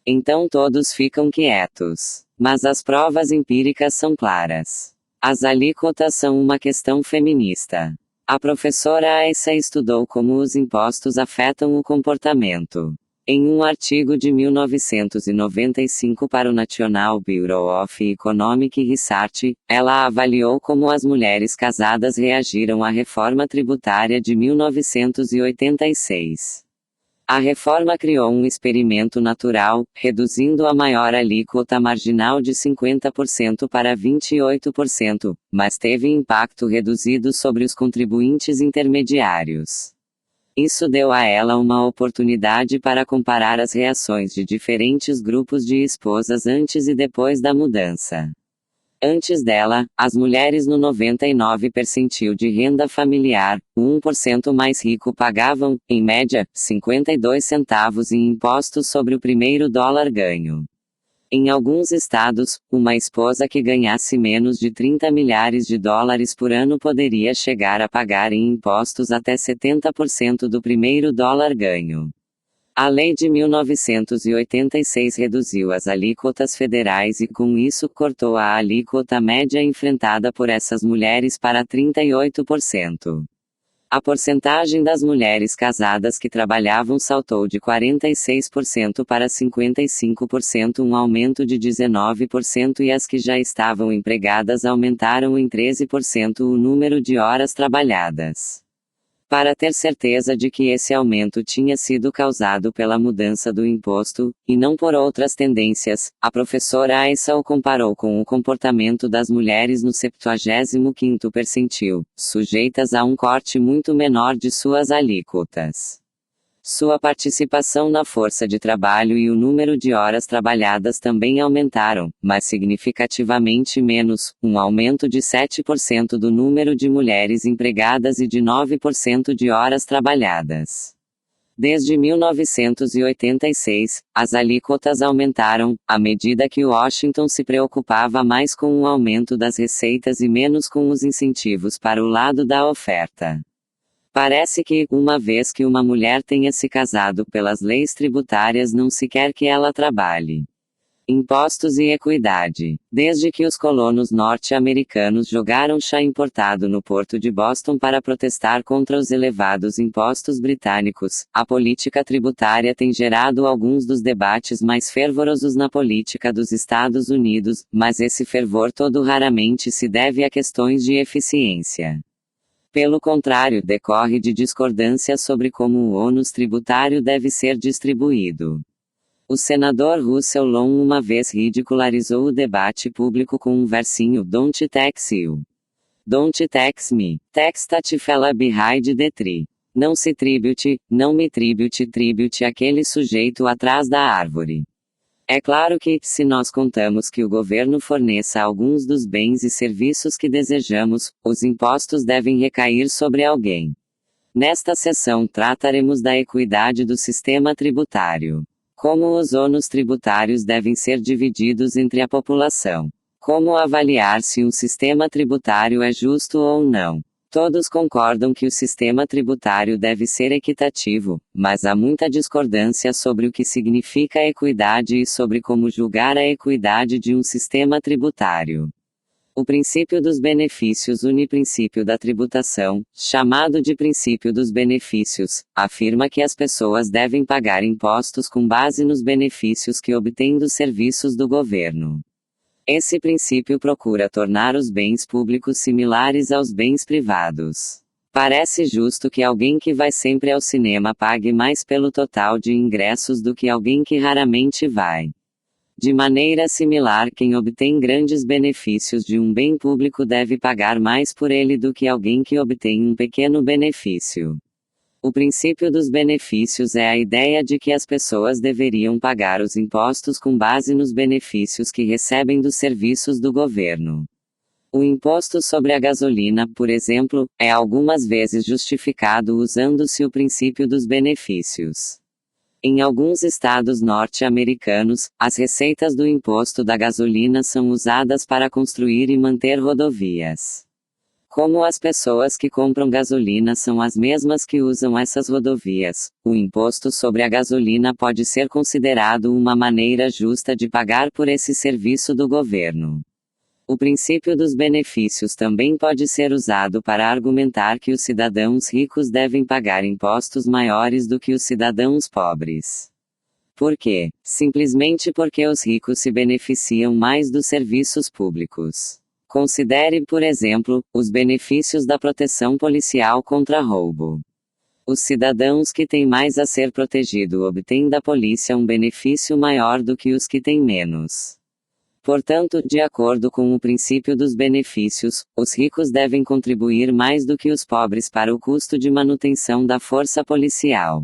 A: Então todos ficam quietos. Mas as provas empíricas são claras. As alíquotas são uma questão feminista. A professora Aissa estudou como os impostos afetam o comportamento. Em um artigo de 1995 para o National Bureau of Economic Research, ela avaliou como as mulheres casadas reagiram à reforma tributária de 1986. A reforma criou um experimento natural, reduzindo a maior alíquota marginal de 50% para 28%, mas teve impacto reduzido sobre os contribuintes intermediários. Isso deu a ela uma oportunidade para comparar as reações de diferentes grupos de esposas antes e depois da mudança. Antes dela, as mulheres no 99 percentil de renda familiar, o 1% mais rico pagavam, em média, 52 centavos em impostos sobre o primeiro dólar ganho. Em alguns estados, uma esposa que ganhasse menos de 30 milhares de dólares por ano poderia chegar a pagar em impostos até 70% do primeiro dólar ganho. A lei de 1986 reduziu as alíquotas federais e com isso cortou a alíquota média enfrentada por essas mulheres para 38%. A porcentagem das mulheres casadas que trabalhavam saltou de 46% para 55%, um aumento de 19%, e as que já estavam empregadas aumentaram em 13% o número de horas trabalhadas. Para ter certeza de que esse aumento tinha sido causado pela mudança do imposto, e não por outras tendências, a professora Aissa o comparou com o comportamento das mulheres no 75º percentil, sujeitas a um corte muito menor de suas alíquotas. Sua participação na força de trabalho e o número de horas trabalhadas também aumentaram, mas significativamente menos, um aumento de 7% do número de mulheres empregadas e de 9% de horas trabalhadas. Desde 1986, as alíquotas aumentaram, à medida que Washington se preocupava mais com o aumento das receitas e menos com os incentivos para o lado da oferta. Parece que, uma vez que uma mulher tenha se casado pelas leis tributárias, não se quer que ela trabalhe. Impostos e equidade. Desde que os colonos norte-americanos jogaram chá importado no porto de Boston para protestar contra os elevados impostos britânicos, a política tributária tem gerado alguns dos debates mais fervorosos na política dos Estados Unidos, mas esse fervor todo raramente se deve a questões de eficiência. Pelo contrário, decorre de discordâncias sobre como o ônus tributário deve ser distribuído. O senador Russell Long uma vez ridicularizou o debate público com um versinho: Don't tax you. Don't tax me. Tax that fella behind the tree. Não se tribute, não me tribute aquele sujeito atrás da árvore. É claro que, se nós contamos que o governo forneça alguns dos bens e serviços que desejamos, os impostos devem recair sobre alguém. Nesta sessão trataremos da equidade do sistema tributário. Como os ônus tributários devem ser divididos entre a população. Como avaliar se um sistema tributário é justo ou não. Todos concordam que o sistema tributário deve ser equitativo, mas há muita discordância sobre o que significa equidade e sobre como julgar a equidade de um sistema tributário. O princípio dos benefícios uniprincípio da tributação, chamado de princípio dos benefícios, afirma que as pessoas devem pagar impostos com base nos benefícios que obtêm dos serviços do governo. Esse princípio procura tornar os bens públicos similares aos bens privados. Parece justo que alguém que vai sempre ao cinema pague mais pelo total de ingressos do que alguém que raramente vai. De maneira similar, quem obtém grandes benefícios de um bem público deve pagar mais por ele do que alguém que obtém um pequeno benefício. O princípio dos benefícios é a ideia de que as pessoas deveriam pagar os impostos com base nos benefícios que recebem dos serviços do governo. O imposto sobre a gasolina, por exemplo, é algumas vezes justificado usando-se o princípio dos benefícios. Em alguns estados norte-americanos, as receitas do imposto da gasolina são usadas para construir e manter rodovias. Como as pessoas que compram gasolina são as mesmas que usam essas rodovias, o imposto sobre a gasolina pode ser considerado uma maneira justa de pagar por esse serviço do governo. O princípio dos benefícios também pode ser usado para argumentar que os cidadãos ricos devem pagar impostos maiores do que os cidadãos pobres. Por quê? Simplesmente porque os ricos se beneficiam mais dos serviços públicos. Considere, por exemplo, os benefícios da proteção policial contra roubo. Os cidadãos que têm mais a ser protegido obtêm da polícia um benefício maior do que os que têm menos. Portanto, de acordo com o princípio dos benefícios, os ricos devem contribuir mais do que os pobres para o custo de manutenção da força policial.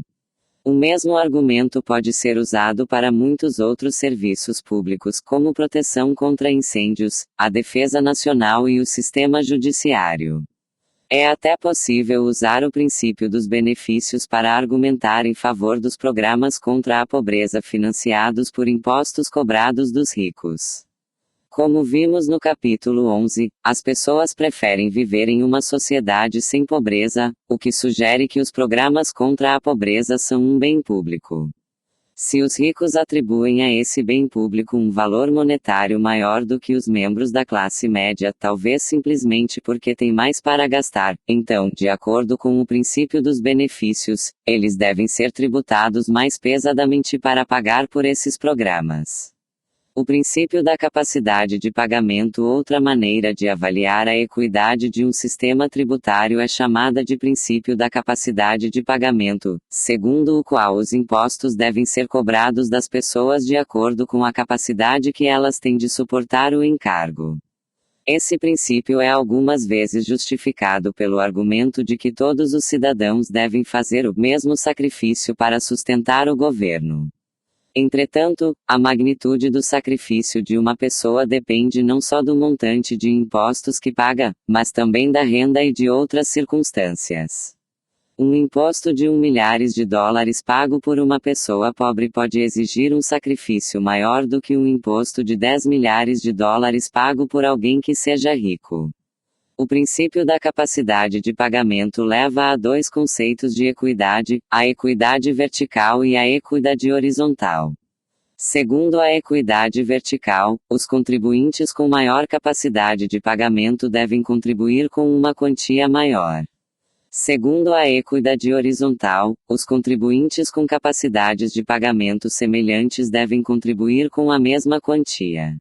A: O mesmo argumento pode ser usado para muitos outros serviços públicos, como proteção contra incêndios, a defesa nacional e o sistema judiciário. É até possível usar o princípio dos benefícios para argumentar em favor dos programas contra a pobreza financiados por impostos cobrados dos ricos. Como vimos no capítulo 11, as pessoas preferem viver em uma sociedade sem pobreza, o que sugere que os programas contra a pobreza são um bem público. Se os ricos atribuem a esse bem público um valor monetário maior do que os membros da classe média, talvez simplesmente porque têm mais para gastar, então, de acordo com o princípio dos benefícios, eles devem ser tributados mais pesadamente para pagar por esses programas. O princípio da capacidade de pagamento. Outra maneira de avaliar a equidade de um sistema tributário é chamada de princípio da capacidade de pagamento, segundo o qual os impostos devem ser cobrados das pessoas de acordo com a capacidade que elas têm de suportar o encargo. Esse princípio é algumas vezes justificado pelo argumento de que todos os cidadãos devem fazer o mesmo sacrifício para sustentar o governo. Entretanto, a magnitude do sacrifício de uma pessoa depende não só do montante de impostos que paga, mas também da renda e de outras circunstâncias. Um imposto de milhares de dólares pago por uma pessoa pobre pode exigir um sacrifício maior do que um imposto de 10 milhares de dólares pago por alguém que seja rico. O princípio da capacidade de pagamento leva a dois conceitos de equidade, a equidade vertical e a equidade horizontal. Segundo a equidade vertical, os contribuintes com maior capacidade de pagamento devem contribuir com uma quantia maior. Segundo a equidade horizontal, os contribuintes com capacidades de pagamento semelhantes devem contribuir com a mesma quantia.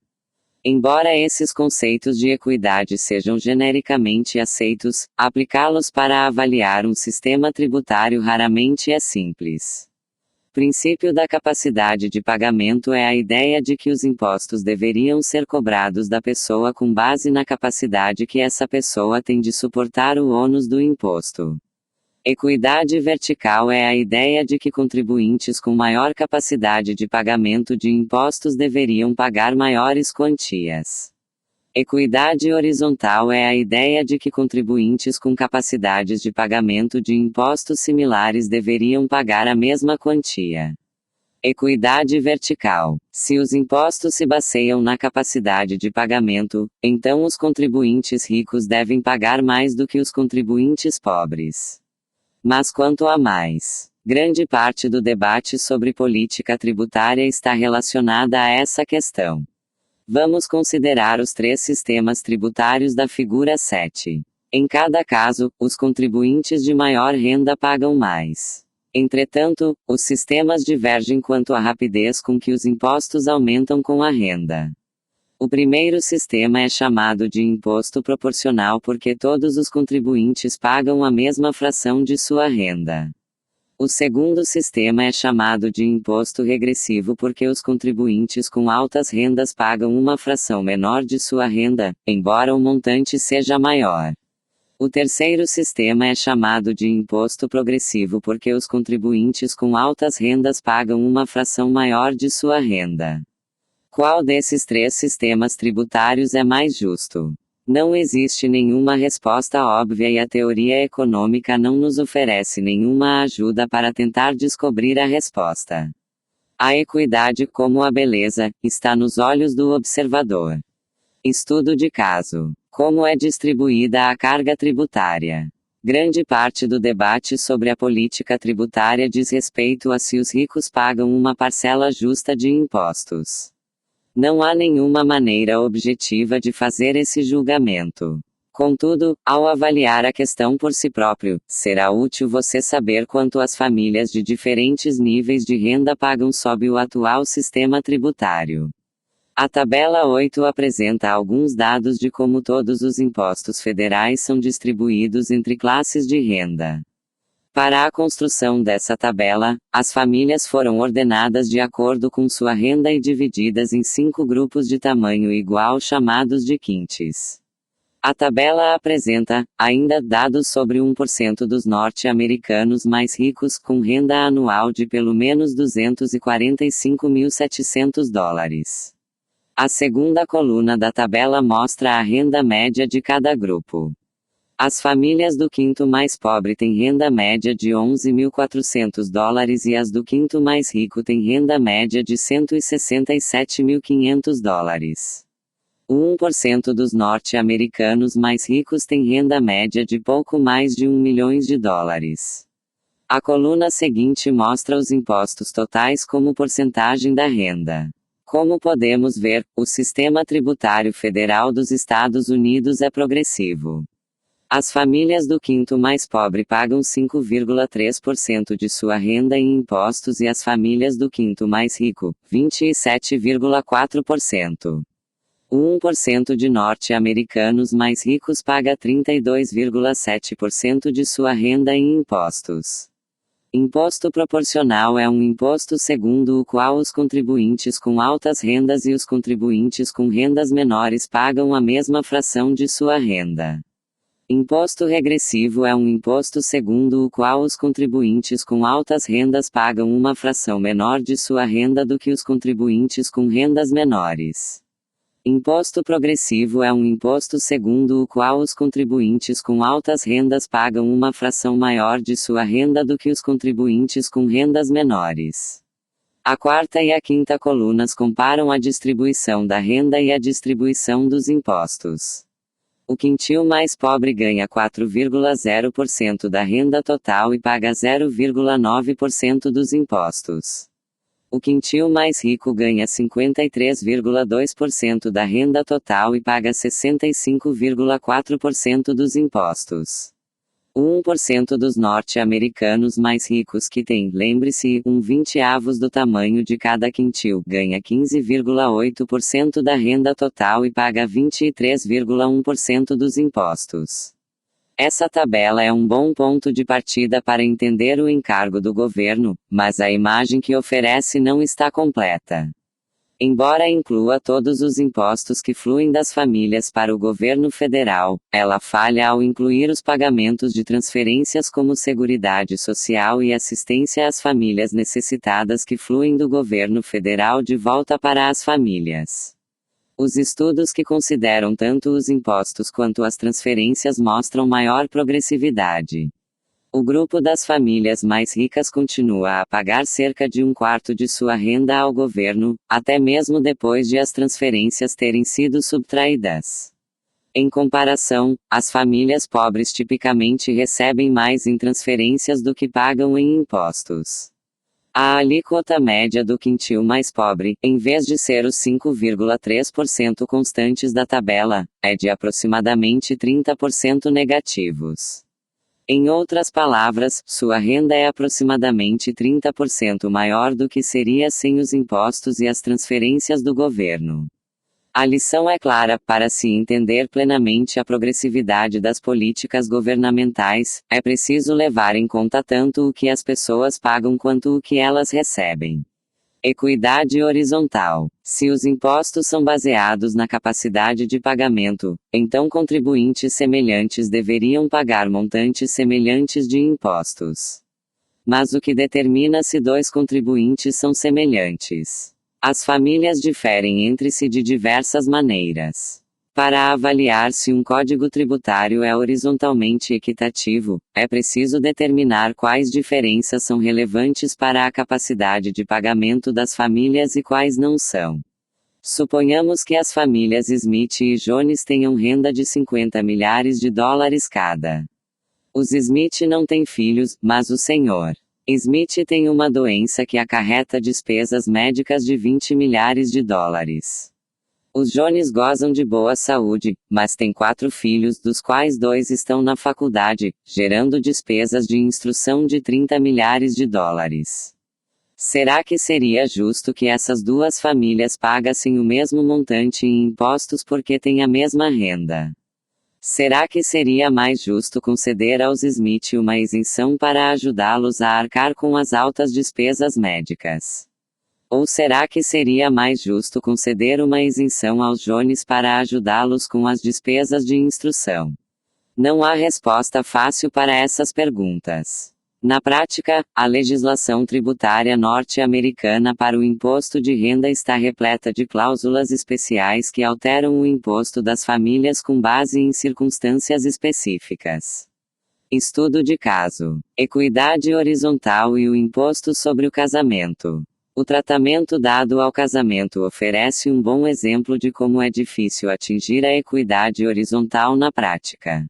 A: Embora esses conceitos de equidade sejam genericamente aceitos, aplicá-los para avaliar um sistema tributário raramente é simples. O princípio da capacidade de pagamento é a ideia de que os impostos deveriam ser cobrados da pessoa com base na capacidade que essa pessoa tem de suportar o ônus do imposto. Equidade vertical é a ideia de que contribuintes com maior capacidade de pagamento de impostos deveriam pagar maiores quantias. Equidade horizontal é a ideia de que contribuintes com capacidades de pagamento de impostos similares deveriam pagar a mesma quantia. Equidade vertical. Se os impostos se baseiam na capacidade de pagamento, então os contribuintes ricos devem pagar mais do que os contribuintes pobres. Mas quanto a mais, grande parte do debate sobre política tributária está relacionada a essa questão. Vamos considerar os três sistemas tributários da figura 7. Em cada caso, os contribuintes de maior renda pagam mais. Entretanto, os sistemas divergem quanto à rapidez com que os impostos aumentam com a renda. O primeiro sistema é chamado de imposto proporcional porque todos os contribuintes pagam a mesma fração de sua renda. O segundo sistema é chamado de imposto regressivo porque os contribuintes com altas rendas pagam uma fração menor de sua renda, embora o montante seja maior. O terceiro sistema é chamado de imposto progressivo porque os contribuintes com altas rendas pagam uma fração maior de sua renda. Qual desses três sistemas tributários é mais justo? Não existe nenhuma resposta óbvia e a teoria econômica não nos oferece nenhuma ajuda para tentar descobrir a resposta. A equidade, como a beleza, está nos olhos do observador. Estudo de caso. Como é distribuída a carga tributária? Grande parte do debate sobre a política tributária diz respeito a se os ricos pagam uma parcela justa de impostos. Não há nenhuma maneira objetiva de fazer esse julgamento. Contudo, ao avaliar a questão por si próprio, será útil você saber quanto as famílias de diferentes níveis de renda pagam sob o atual sistema tributário. A tabela 8 apresenta alguns dados de como todos os impostos federais são distribuídos entre classes de renda. Para a construção dessa tabela, as famílias foram ordenadas de acordo com sua renda e divididas em 5 grupos de tamanho igual chamados de quintis. A tabela apresenta, ainda, dados sobre 1% dos norte-americanos mais ricos com renda anual de pelo menos $245.700. A segunda coluna da tabela mostra a renda média de cada grupo. As famílias do quinto mais pobre têm renda média de $11.400 e as do quinto mais rico têm renda média de $167.500. O 1% dos norte-americanos mais ricos tem renda média de pouco mais de $1 milhão. A coluna seguinte mostra os impostos totais como porcentagem da renda. Como podemos ver, o sistema tributário federal dos Estados Unidos é progressivo. As famílias do quinto mais pobre pagam 5,3% de sua renda em impostos e as famílias do quinto mais rico, 27,4%. O 1% de norte-americanos mais ricos paga 32,7% de sua renda em impostos. Imposto proporcional é um imposto segundo o qual os contribuintes com altas rendas e os contribuintes com rendas menores pagam a mesma fração de sua renda. Imposto regressivo é um imposto segundo o qual os contribuintes com altas rendas pagam uma fração menor de sua renda do que os contribuintes com rendas menores. Imposto progressivo é um imposto segundo o qual os contribuintes com altas rendas pagam uma fração maior de sua renda do que os contribuintes com rendas menores. A quarta e a quinta colunas comparam a distribuição da renda e a distribuição dos impostos. O quintil mais pobre ganha 4,0% da renda total e paga 0,9% dos impostos. O quintil mais rico ganha 53,2% da renda total e paga 65,4% dos impostos. O 1% dos norte-americanos mais ricos que tem, lembre-se, 1/20 do tamanho de cada quintil, ganha 15,8% da renda total e paga 23,1% dos impostos. Essa tabela é um bom ponto de partida para entender o encargo do governo, mas a imagem que oferece não está completa. Embora inclua todos os impostos que fluem das famílias para o governo federal, ela falha ao incluir os pagamentos de transferências como Seguridade Social e assistência às famílias necessitadas que fluem do governo federal de volta para as famílias. Os estudos que consideram tanto os impostos quanto as transferências mostram maior progressividade. O grupo das famílias mais ricas continua a pagar cerca de 1/4 de sua renda ao governo, até mesmo depois de as transferências terem sido subtraídas. Em comparação, as famílias pobres tipicamente recebem mais em transferências do que pagam em impostos. A alíquota média do quintil mais pobre, em vez de ser os 5,3% constantes da tabela, é de aproximadamente 30% negativos. Em outras palavras, sua renda é aproximadamente 30% maior do que seria sem os impostos e as transferências do governo. A lição é clara: para se entender plenamente a progressividade das políticas governamentais, é preciso levar em conta tanto o que as pessoas pagam quanto o que elas recebem. Equidade horizontal. Se os impostos são baseados na capacidade de pagamento, então contribuintes semelhantes deveriam pagar montantes semelhantes de impostos. Mas o que determina se dois contribuintes são semelhantes? As famílias diferem entre si de diversas maneiras. Para avaliar se um código tributário é horizontalmente equitativo, é preciso determinar quais diferenças são relevantes para a capacidade de pagamento das famílias e quais não são. Suponhamos que as famílias Smith e Jones tenham renda de 50 milhares de dólares cada. Os Smith não têm filhos, mas o Sr. Smith tem uma doença que acarreta despesas médicas de 20 milhares de dólares. Os Jones gozam de boa saúde, mas têm 4 filhos, dos quais 2 estão na faculdade, gerando despesas de instrução de 30 milhares de dólares. Será que seria justo que essas duas famílias pagassem o mesmo montante em impostos porque têm a mesma renda? Será que seria mais justo conceder aos Smith uma isenção para ajudá-los a arcar com as altas despesas médicas? Ou será que seria mais justo conceder uma isenção aos Jones para ajudá-los com as despesas de instrução? Não há resposta fácil para essas perguntas. Na prática, a legislação tributária norte-americana para o imposto de renda está repleta de cláusulas especiais que alteram o imposto das famílias com base em circunstâncias específicas. Estudo de caso. Equidade horizontal e o imposto sobre o casamento. O tratamento dado ao casamento oferece um bom exemplo de como é difícil atingir a equidade horizontal na prática.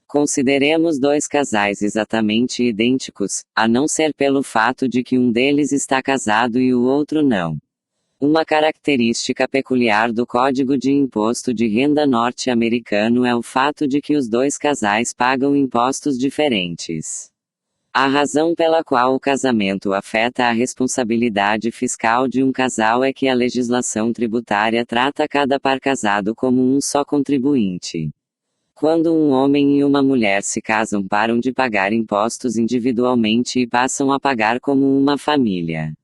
A: Consideremos 2 casais exatamente idênticos, a não ser pelo fato de que um deles está casado e o outro não. Uma característica peculiar do Código de Imposto de Renda norte-americano é o fato de que os 2 casais pagam impostos diferentes. A razão pela qual o casamento afeta a responsabilidade fiscal de um casal é que a legislação tributária trata cada par casado como um só contribuinte. Quando um homem e uma mulher se casam, param de pagar impostos individualmente e passam a pagar como uma família.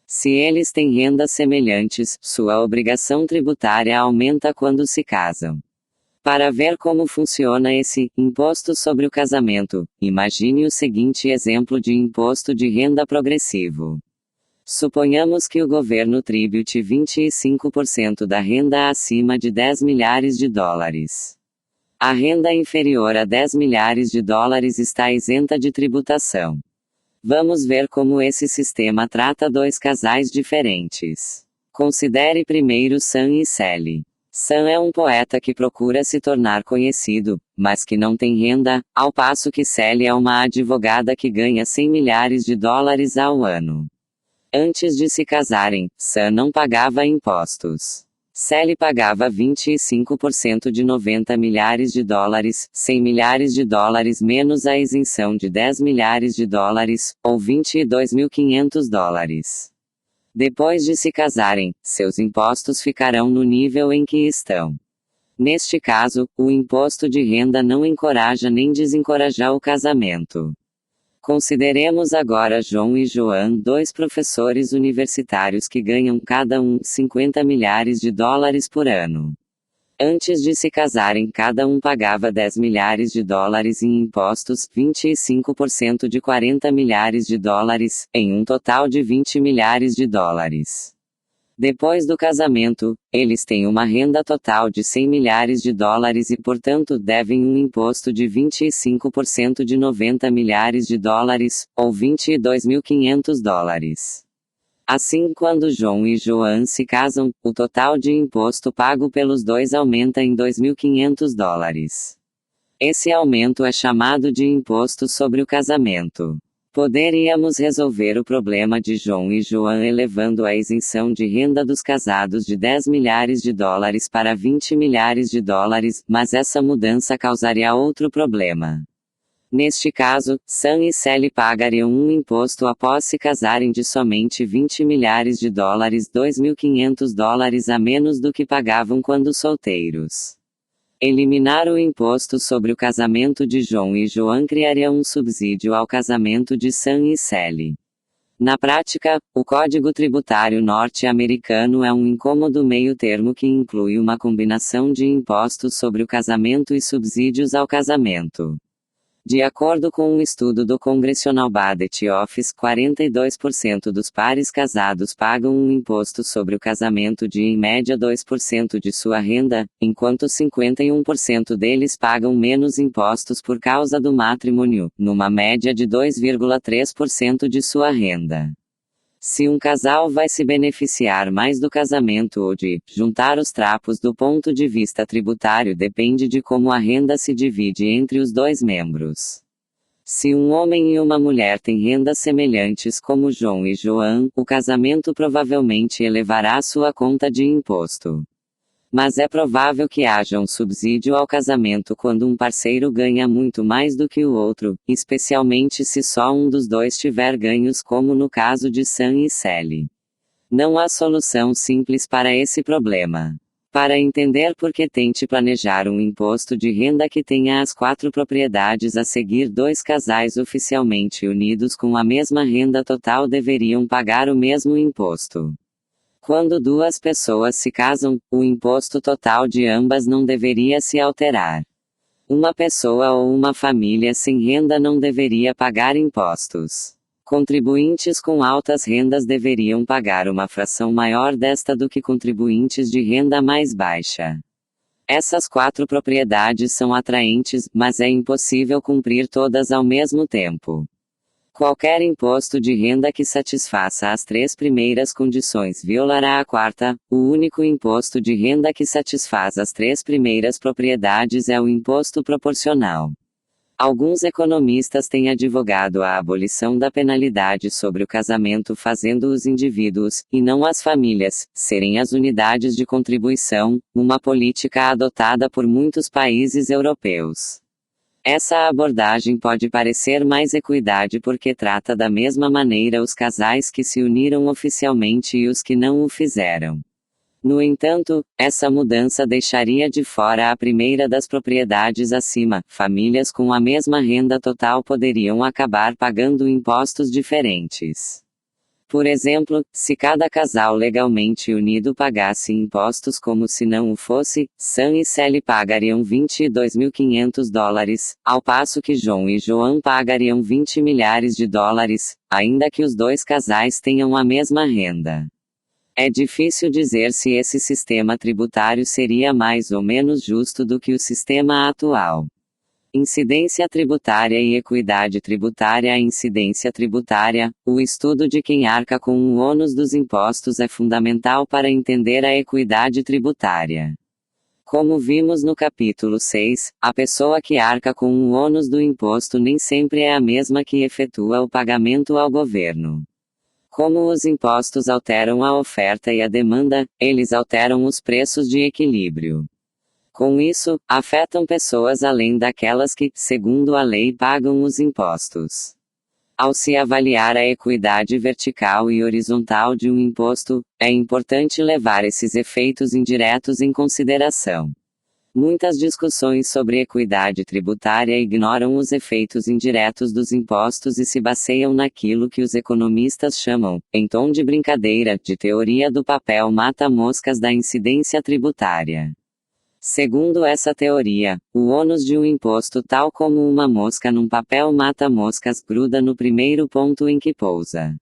A: Se eles têm rendas semelhantes, sua obrigação tributária aumenta quando se casam. Para ver como funciona esse imposto sobre o casamento, imagine o seguinte exemplo de imposto de renda progressivo. Suponhamos que o governo tribute 25% da renda acima de 10 milhares de dólares. A renda inferior a 10 milhares de dólares está isenta de tributação. Vamos ver como esse sistema trata 2 casais diferentes. Considere primeiro Sam e Sally. Sam é um poeta que procura se tornar conhecido, mas que não tem renda, ao passo que Sally é uma advogada que ganha 100 milhares de dólares ao ano. Antes de se casarem, Sam não pagava impostos. Sally pagava 25% de 90 milhares de dólares, 100 milhares de dólares menos a isenção de 10 milhares de dólares, ou 22.500 dólares. Depois de se casarem, seus impostos ficarão no nível em que estão. Neste caso, o imposto de renda não encoraja nem desencoraja o casamento. Consideremos agora John e Joan, dois professores universitários que ganham cada um 50 milhares de dólares por ano. Antes de se casarem, cada um pagava 10 milhares de dólares em impostos, 25% de 40 milhares de dólares, em um total de 20 milhares de dólares. Depois do casamento, eles têm uma renda total de 100 milhares de dólares e, portanto, devem um imposto de 25% de 90 milhares de dólares, ou 22.500 dólares. Assim, quando John e Joan se casam, o total de imposto pago pelos dois aumenta em 2.500 dólares. Esse aumento é chamado de imposto sobre o casamento. Poderíamos resolver o problema de John e Joan elevando a isenção de renda dos casados de 10 milhares de dólares para 20 milhares de dólares, mas essa mudança causaria outro problema. Neste caso, Sam e Sally pagariam um imposto após se casarem de somente 20 milhares de dólares, 2.500 dólares a menos do que pagavam quando solteiros. Eliminar o imposto sobre o casamento de John e Joan criaria um subsídio ao casamento de Sam e Sally. Na prática, o Código Tributário norte-americano é um incômodo meio-termo que inclui uma combinação de impostos sobre o casamento e subsídios ao casamento. De acordo com um estudo do Congressional Budget Office, 42% dos pares casados pagam um imposto sobre o casamento de em média 2% de sua renda, enquanto 51% deles pagam menos impostos por causa do matrimônio, numa média de 2,3% de sua renda. Se um casal vai se beneficiar mais do casamento ou de juntar os trapos do ponto de vista tributário depende de como a renda se divide entre os dois membros. Se um homem e uma mulher têm rendas semelhantes como John e Joan, o casamento provavelmente elevará sua conta de imposto. Mas é provável que haja um subsídio ao casamento quando um parceiro ganha muito mais do que o outro, especialmente se só um dos dois tiver ganhos, como no caso de Sam e Sally. Não há solução simples para esse problema. Para entender por que tente planejar um imposto de renda que tenha as 4 propriedades a seguir, dois casais oficialmente unidos com a mesma renda total deveriam pagar o mesmo imposto. Quando duas pessoas se casam, o imposto total de ambas não deveria se alterar. Uma pessoa ou uma família sem renda não deveria pagar impostos. Contribuintes com altas rendas deveriam pagar uma fração maior desta do que contribuintes de renda mais baixa. Essas 4 propriedades são atraentes, mas é impossível cumprir todas ao mesmo tempo. Qualquer imposto de renda que satisfaça as 3 primeiras condições violará a 4ª. O único imposto de renda que satisfaz as 3 primeiras propriedades é o imposto proporcional. Alguns economistas têm advogado a abolição da penalidade sobre o casamento, fazendo os indivíduos, e não as famílias, serem as unidades de contribuição, uma política adotada por muitos países europeus. Essa abordagem pode parecer mais equidade porque trata da mesma maneira os casais que se uniram oficialmente e os que não o fizeram. No entanto, essa mudança deixaria de fora a primeira das propriedades acima. Famílias com a mesma renda total poderiam acabar pagando impostos diferentes. Por exemplo, se cada casal legalmente unido pagasse impostos como se não o fosse, Sam e Sally pagariam 22.500 dólares, ao passo que John e Joan pagariam 20 milhares de dólares, ainda que os dois casais tenham a mesma renda. É difícil dizer se esse sistema tributário seria mais ou menos justo do que o sistema atual. Incidência tributária e equidade tributária. A incidência tributária, o estudo de quem arca com o ônus dos impostos, é fundamental para entender a equidade tributária. Como vimos no capítulo 6, a pessoa que arca com o ônus do imposto nem sempre é a mesma que efetua o pagamento ao governo. Como os impostos alteram a oferta e a demanda, eles alteram os preços de equilíbrio. Com isso, afetam pessoas além daquelas que, segundo a lei, pagam os impostos. Ao se avaliar a equidade vertical e horizontal de um imposto, é importante levar esses efeitos indiretos em consideração. Muitas discussões sobre equidade tributária ignoram os efeitos indiretos dos impostos e se baseiam naquilo que os economistas chamam, em tom de brincadeira, de teoria do papel mata-moscas da incidência tributária. Segundo essa teoria, o ônus de um imposto, tal como uma mosca num papel mata-moscas, gruda no primeiro ponto em que pousa.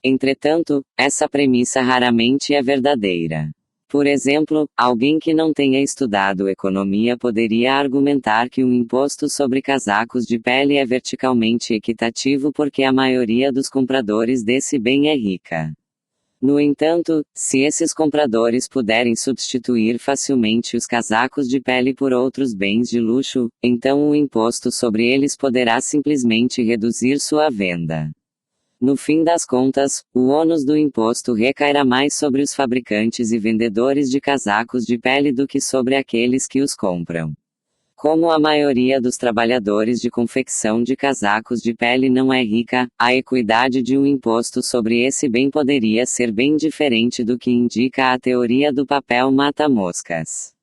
A: Entretanto, essa premissa raramente é verdadeira. Por exemplo, alguém que não tenha estudado economia poderia argumentar que um imposto sobre casacos de pele é verticalmente equitativo porque a maioria dos compradores desse bem é rica. No entanto, se esses compradores puderem substituir facilmente os casacos de pele por outros bens de luxo, então o imposto sobre eles poderá simplesmente reduzir sua venda. No fim das contas, o ônus do imposto recairá mais sobre os fabricantes e vendedores de casacos de pele do que sobre aqueles que os compram. Como a maioria dos trabalhadores de confecção de casacos de pele não é rica, a equidade de um imposto sobre esse bem poderia ser bem diferente do que indica a teoria do papel mata-moscas.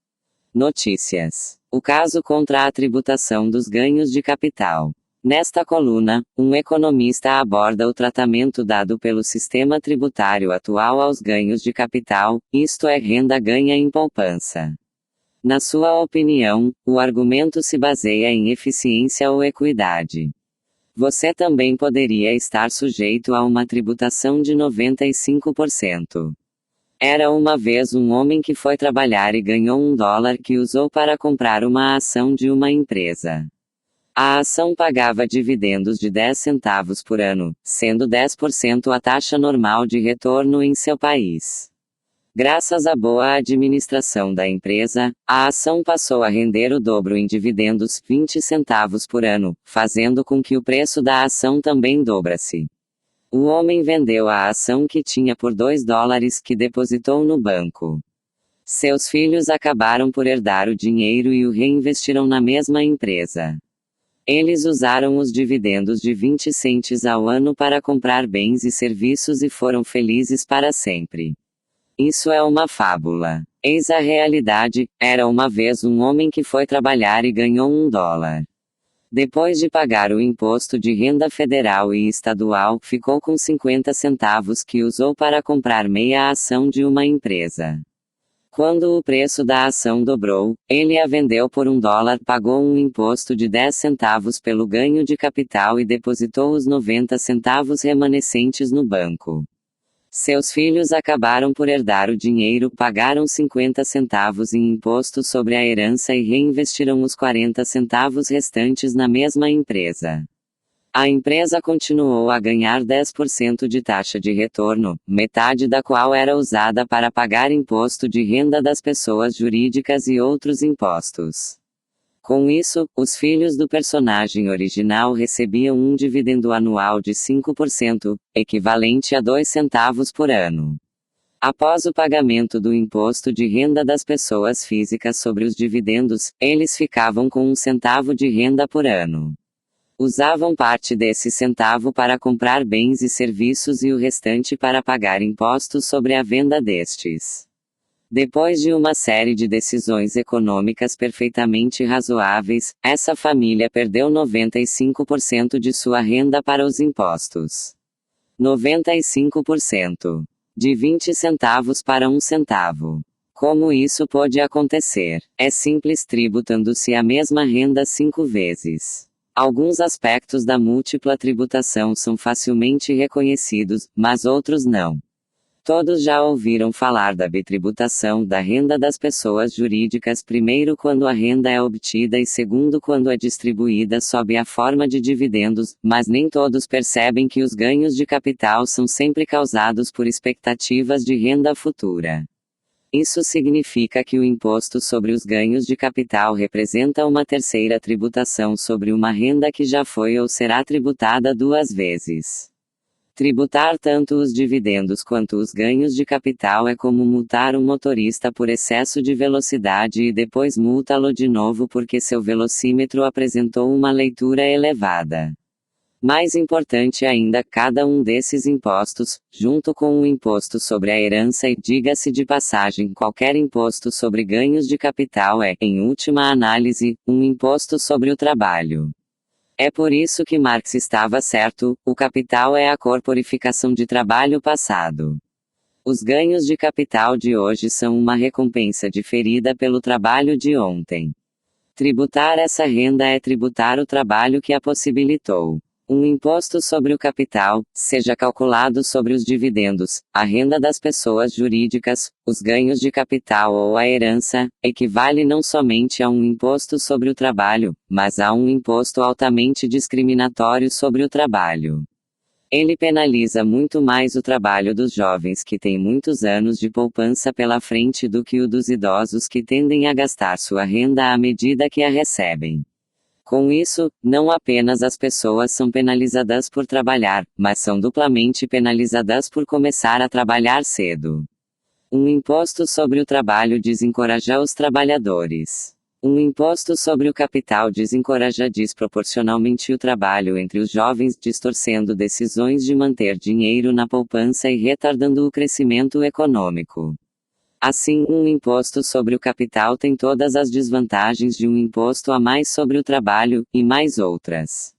A: Notícias. O caso contra a tributação dos ganhos de capital. Nesta coluna, um economista aborda o tratamento dado pelo sistema tributário atual aos ganhos de capital, isto é, renda ganha em poupança. Na sua opinião, o argumento se baseia em eficiência ou equidade. Você também poderia estar sujeito a uma tributação de 95%. Era uma vez um homem que foi trabalhar e ganhou $1 que usou para comprar uma ação de uma empresa. A ação pagava dividendos de 10 centavos por ano, sendo 10% a taxa normal de retorno em seu país. Graças à boa administração da empresa, a ação passou a render o dobro em dividendos, 20 centavos por ano, fazendo com que o preço da ação também dobrasse. O homem vendeu a ação que tinha por $2 que depositou no banco. Seus filhos acabaram por herdar o dinheiro e o reinvestiram na mesma empresa. Eles usaram os dividendos de 20 centes ao ano para comprar bens e serviços e foram felizes para sempre. Isso é uma fábula. Eis a realidade: era uma vez um homem que foi trabalhar e ganhou $1. Depois de pagar o imposto de renda federal e estadual, ficou com 50 centavos que usou para comprar meia ação de uma empresa. Quando o preço da ação dobrou, ele a vendeu por $1, pagou um imposto de 10 centavos pelo ganho de capital e depositou os 90 centavos remanescentes no banco. Seus filhos acabaram por herdar o dinheiro, pagaram 50 centavos em imposto sobre a herança e reinvestiram os 40 centavos restantes na mesma empresa. A empresa continuou a ganhar 10% de taxa de retorno, metade da qual era usada para pagar imposto de renda das pessoas jurídicas e outros impostos. Com isso, os filhos do personagem original recebiam um dividendo anual de 5%, equivalente a 2 centavos por ano. Após o pagamento do imposto de renda das pessoas físicas sobre os dividendos, eles ficavam com 1 centavo de renda por ano. Usavam parte desse centavo para comprar bens e serviços e o restante para pagar impostos sobre a venda destes. Depois de uma série de decisões econômicas perfeitamente razoáveis, essa família perdeu 95% de sua renda para os impostos. 95%. De 20 centavos para 1 centavo. Como isso pode acontecer? É simples, tributando-se a mesma renda 5 vezes. Alguns aspectos da múltipla tributação são facilmente reconhecidos, mas outros não. Todos já ouviram falar da bitributação da renda das pessoas jurídicas, primeiro quando a renda é obtida e segundo quando é distribuída sob a forma de dividendos, mas nem todos percebem que os ganhos de capital são sempre causados por expectativas de renda futura. Isso significa que o imposto sobre os ganhos de capital representa uma terceira tributação sobre uma renda que já foi ou será tributada 2 vezes. Tributar tanto os dividendos quanto os ganhos de capital é como multar um motorista por excesso de velocidade e depois multá-lo de novo porque seu velocímetro apresentou uma leitura elevada. Mais importante ainda, cada um desses impostos, junto com o imposto sobre a herança e, diga-se de passagem, qualquer imposto sobre ganhos de capital é, em última análise, um imposto sobre o trabalho. É por isso que Marx estava certo, o capital é a corporificação de trabalho passado. Os ganhos de capital de hoje são uma recompensa diferida pelo trabalho de ontem. Tributar essa renda é tributar o trabalho que a possibilitou. Um imposto sobre o capital, seja calculado sobre os dividendos, a renda das pessoas jurídicas, os ganhos de capital ou a herança, equivale não somente a um imposto sobre o trabalho, mas a um imposto altamente discriminatório sobre o trabalho. Ele penaliza muito mais o trabalho dos jovens que têm muitos anos de poupança pela frente do que o dos idosos que tendem a gastar sua renda à medida que a recebem. Com isso, não apenas as pessoas são penalizadas por trabalhar, mas são duplamente penalizadas por começar a trabalhar cedo. Um imposto sobre o trabalho desencoraja os trabalhadores. Um imposto sobre o capital desencoraja desproporcionalmente o trabalho entre os jovens, distorcendo decisões de manter dinheiro na poupança e retardando o crescimento econômico. Assim, um imposto sobre o capital tem todas as desvantagens de um imposto a mais sobre o trabalho, e mais outras.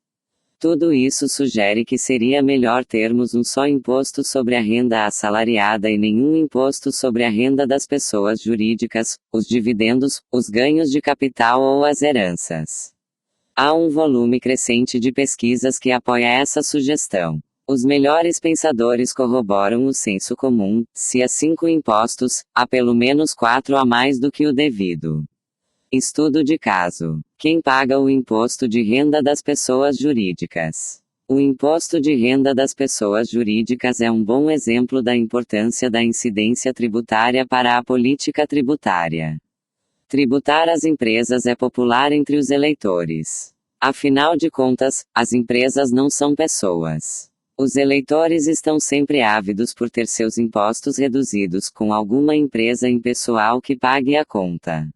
A: Tudo isso sugere que seria melhor termos um só imposto sobre a renda assalariada e nenhum imposto sobre a renda das pessoas jurídicas, os dividendos, os ganhos de capital ou as heranças. Há um volume crescente de pesquisas que apoia essa sugestão. Os melhores pensadores corroboram o senso comum: se há 5 impostos, há pelo menos 4 a mais do que o devido. Estudo de caso. Quem paga o imposto de renda das pessoas jurídicas? O imposto de renda das pessoas jurídicas é um bom exemplo da importância da incidência tributária para a política tributária. Tributar as empresas é popular entre os eleitores. Afinal de contas, as empresas não são pessoas. Os eleitores estão sempre ávidos por ter seus impostos reduzidos com alguma empresa impessoal que pague a conta.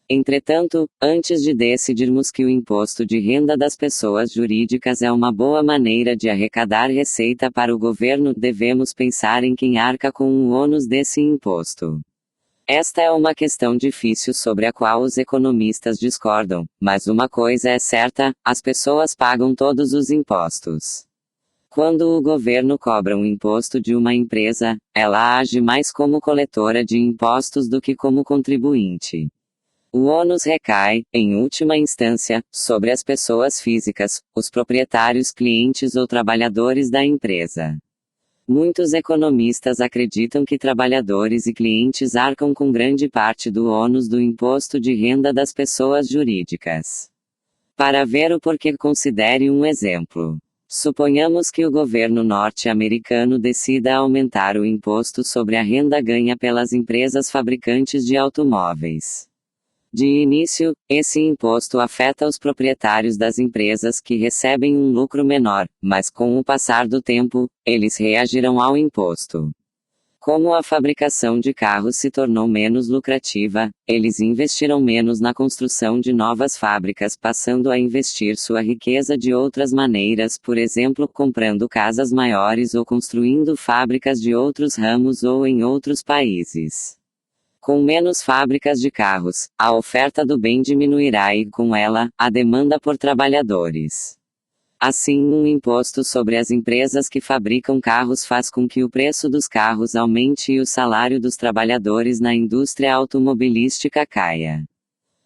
A: Entretanto, antes de decidirmos que o imposto de renda das pessoas jurídicas é uma boa maneira de arrecadar receita para o governo, devemos pensar em quem arca com o ônus desse imposto. Esta é uma questão difícil sobre a qual os economistas discordam, mas uma coisa é certa: as pessoas pagam todos os impostos. Quando o governo cobra um imposto de uma empresa, ela age mais como coletora de impostos do que como contribuinte. O ônus recai, em última instância, sobre as pessoas físicas, os proprietários, clientes ou trabalhadores da empresa. Muitos economistas acreditam que trabalhadores e clientes arcam com grande parte do ônus do imposto de renda das pessoas jurídicas. Para ver o porquê, considere um exemplo. Suponhamos que o governo norte-americano decida aumentar o imposto sobre a renda ganha pelas empresas fabricantes de automóveis. De início, esse imposto afeta os proprietários das empresas que recebem um lucro menor, mas com o passar do tempo, eles reagirão ao imposto. Como a fabricação de carros se tornou menos lucrativa, eles investirão menos na construção de novas fábricas, passando a investir sua riqueza de outras maneiras, por exemplo, comprando casas maiores ou construindo fábricas de outros ramos ou em outros países. Com menos fábricas de carros, a oferta do bem diminuirá e, com ela, a demanda por trabalhadores. Assim, um imposto sobre as empresas que fabricam carros faz com que o preço dos carros aumente e o salário dos trabalhadores na indústria automobilística caia.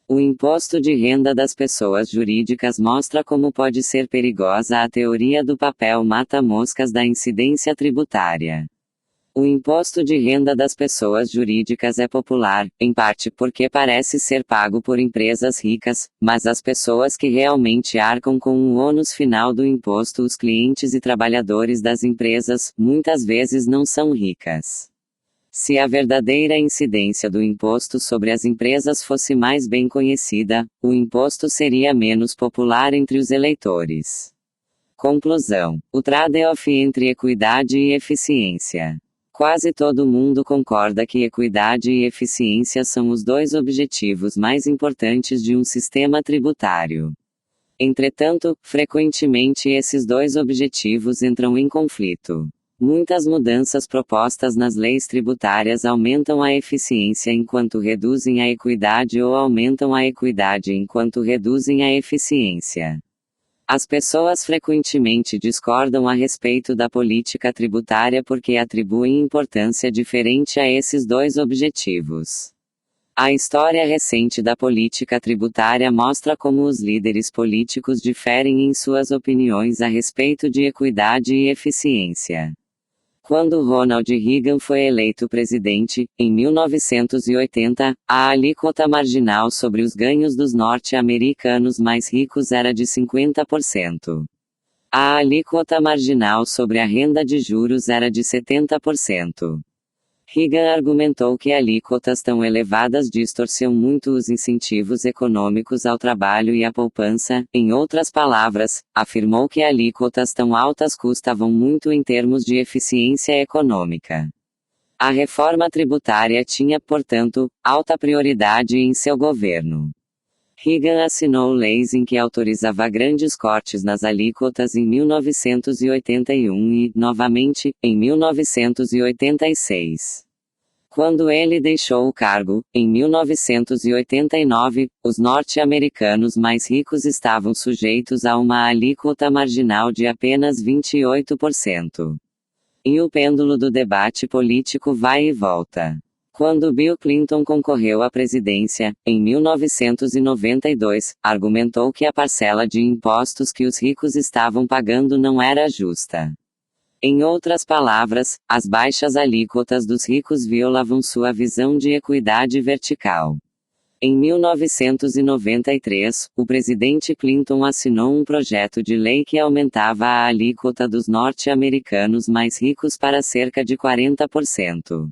A: O imposto de renda das pessoas jurídicas mostra como pode ser perigosa a teoria do papel mata-moscas da incidência tributária. O imposto de renda das pessoas jurídicas é popular, em parte porque parece ser pago por empresas ricas, mas as pessoas que realmente arcam com o ônus final do imposto, os clientes e trabalhadores das empresas, muitas vezes não são ricas. Se a verdadeira incidência do imposto sobre as empresas fosse mais bem conhecida, o imposto seria menos popular entre os eleitores. Conclusão: o trade-off entre equidade e eficiência. Quase todo mundo concorda que equidade e eficiência são os dois objetivos mais importantes de um sistema tributário. Entretanto, frequentemente esses dois objetivos entram em conflito. Muitas mudanças propostas nas leis tributárias aumentam a eficiência enquanto reduzem a equidade ou aumentam a equidade enquanto reduzem a eficiência. As pessoas frequentemente discordam a respeito da política tributária porque atribuem importância diferente a esses dois objetivos. A história recente da política tributária mostra como os líderes políticos diferem em suas opiniões a respeito de equidade e eficiência. Quando Ronald Reagan foi eleito presidente, em 1980, a alíquota marginal sobre os ganhos dos norte-americanos mais ricos era de 50%. A alíquota marginal sobre a renda de juros era de 70%. Reagan argumentou que alíquotas tão elevadas distorciam muito os incentivos econômicos ao trabalho e à poupança. Em outras palavras, afirmou que alíquotas tão altas custavam muito em termos de eficiência econômica. A reforma tributária tinha, portanto, alta prioridade em seu governo. Reagan assinou leis em que autorizava grandes cortes nas alíquotas em 1981 e, novamente, em 1986. Quando ele deixou o cargo, em 1989, os norte-americanos mais ricos estavam sujeitos a uma alíquota marginal de apenas 28%. E o pêndulo do debate político vai e volta. Quando Bill Clinton concorreu à presidência, em 1992, argumentou que a parcela de impostos que os ricos estavam pagando não era justa. Em outras palavras, as baixas alíquotas dos ricos violavam sua visão de equidade vertical. Em 1993, o presidente Clinton assinou um projeto de lei que aumentava a alíquota dos norte-americanos mais ricos para cerca de 40%.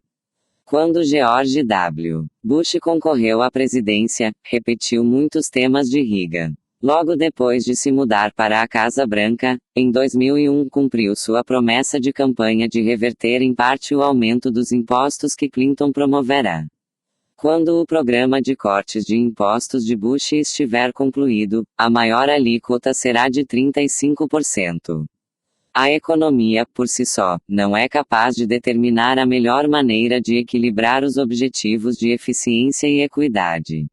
A: Quando George W. Bush concorreu à presidência, repetiu muitos temas de Reagan. Logo depois de se mudar para a Casa Branca, em 2001 cumpriu sua promessa de campanha de reverter em parte o aumento dos impostos que Clinton promoverá. Quando o programa de cortes de impostos de Bush estiver concluído, a maior alíquota será de 35%. A economia, por si só, não é capaz de determinar a melhor maneira de equilibrar os objetivos de eficiência e equidade.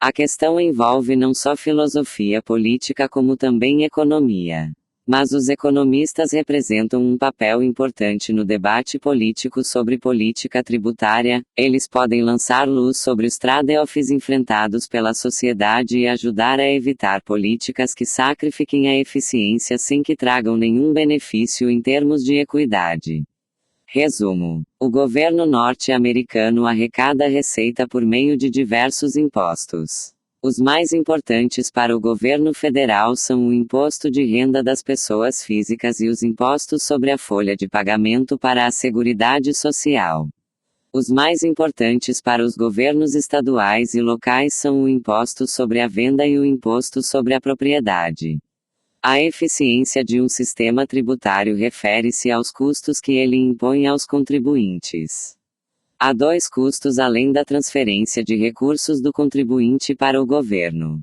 A: A questão envolve não só filosofia política como também economia. Mas os economistas representam um papel importante no debate político sobre política tributária. Eles podem lançar luz sobre os trade-offs enfrentados pela sociedade e ajudar a evitar políticas que sacrifiquem a eficiência sem que tragam nenhum benefício em termos de equidade. Resumo: o governo norte-americano arrecada receita por meio de diversos impostos. Os mais importantes para o governo federal são o Imposto de Renda das Pessoas Físicas e os impostos sobre a folha de pagamento para a Seguridade Social. Os mais importantes para os governos estaduais e locais são o Imposto sobre a Venda e o Imposto sobre a Propriedade. A eficiência de um sistema tributário refere-se aos custos que ele impõe aos contribuintes. Há dois custos além da transferência de recursos do contribuinte para o governo.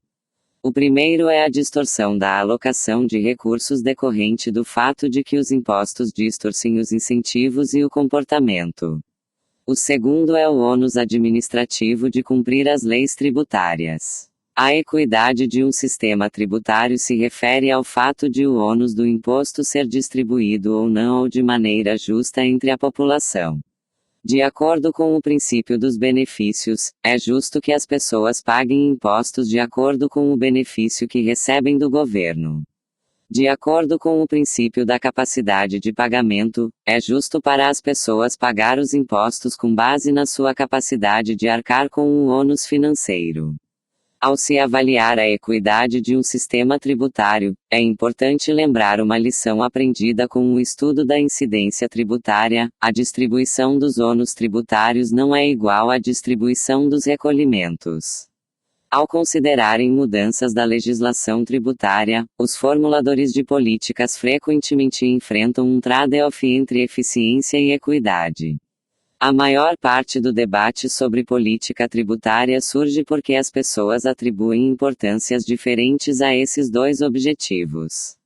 A: O primeiro é a distorção da alocação de recursos decorrente do fato de que os impostos distorcem os incentivos e o comportamento. O segundo é o ônus administrativo de cumprir as leis tributárias. A equidade de um sistema tributário se refere ao fato de o ônus do imposto ser distribuído ou não ou de maneira justa entre a população. De acordo com o princípio dos benefícios, é justo que as pessoas paguem impostos de acordo com o benefício que recebem do governo. De acordo com o princípio da capacidade de pagamento, é justo para as pessoas pagar os impostos com base na sua capacidade de arcar com o ônus financeiro. Ao se avaliar a equidade de um sistema tributário, é importante lembrar uma lição aprendida com o estudo da incidência tributária: a distribuição dos ônus tributários não é igual à distribuição dos recolhimentos. Ao considerarem mudanças da legislação tributária, os formuladores de políticas frequentemente enfrentam um trade-off entre eficiência e equidade. A maior parte do debate sobre política tributária surge porque as pessoas atribuem importâncias diferentes a esses dois objetivos.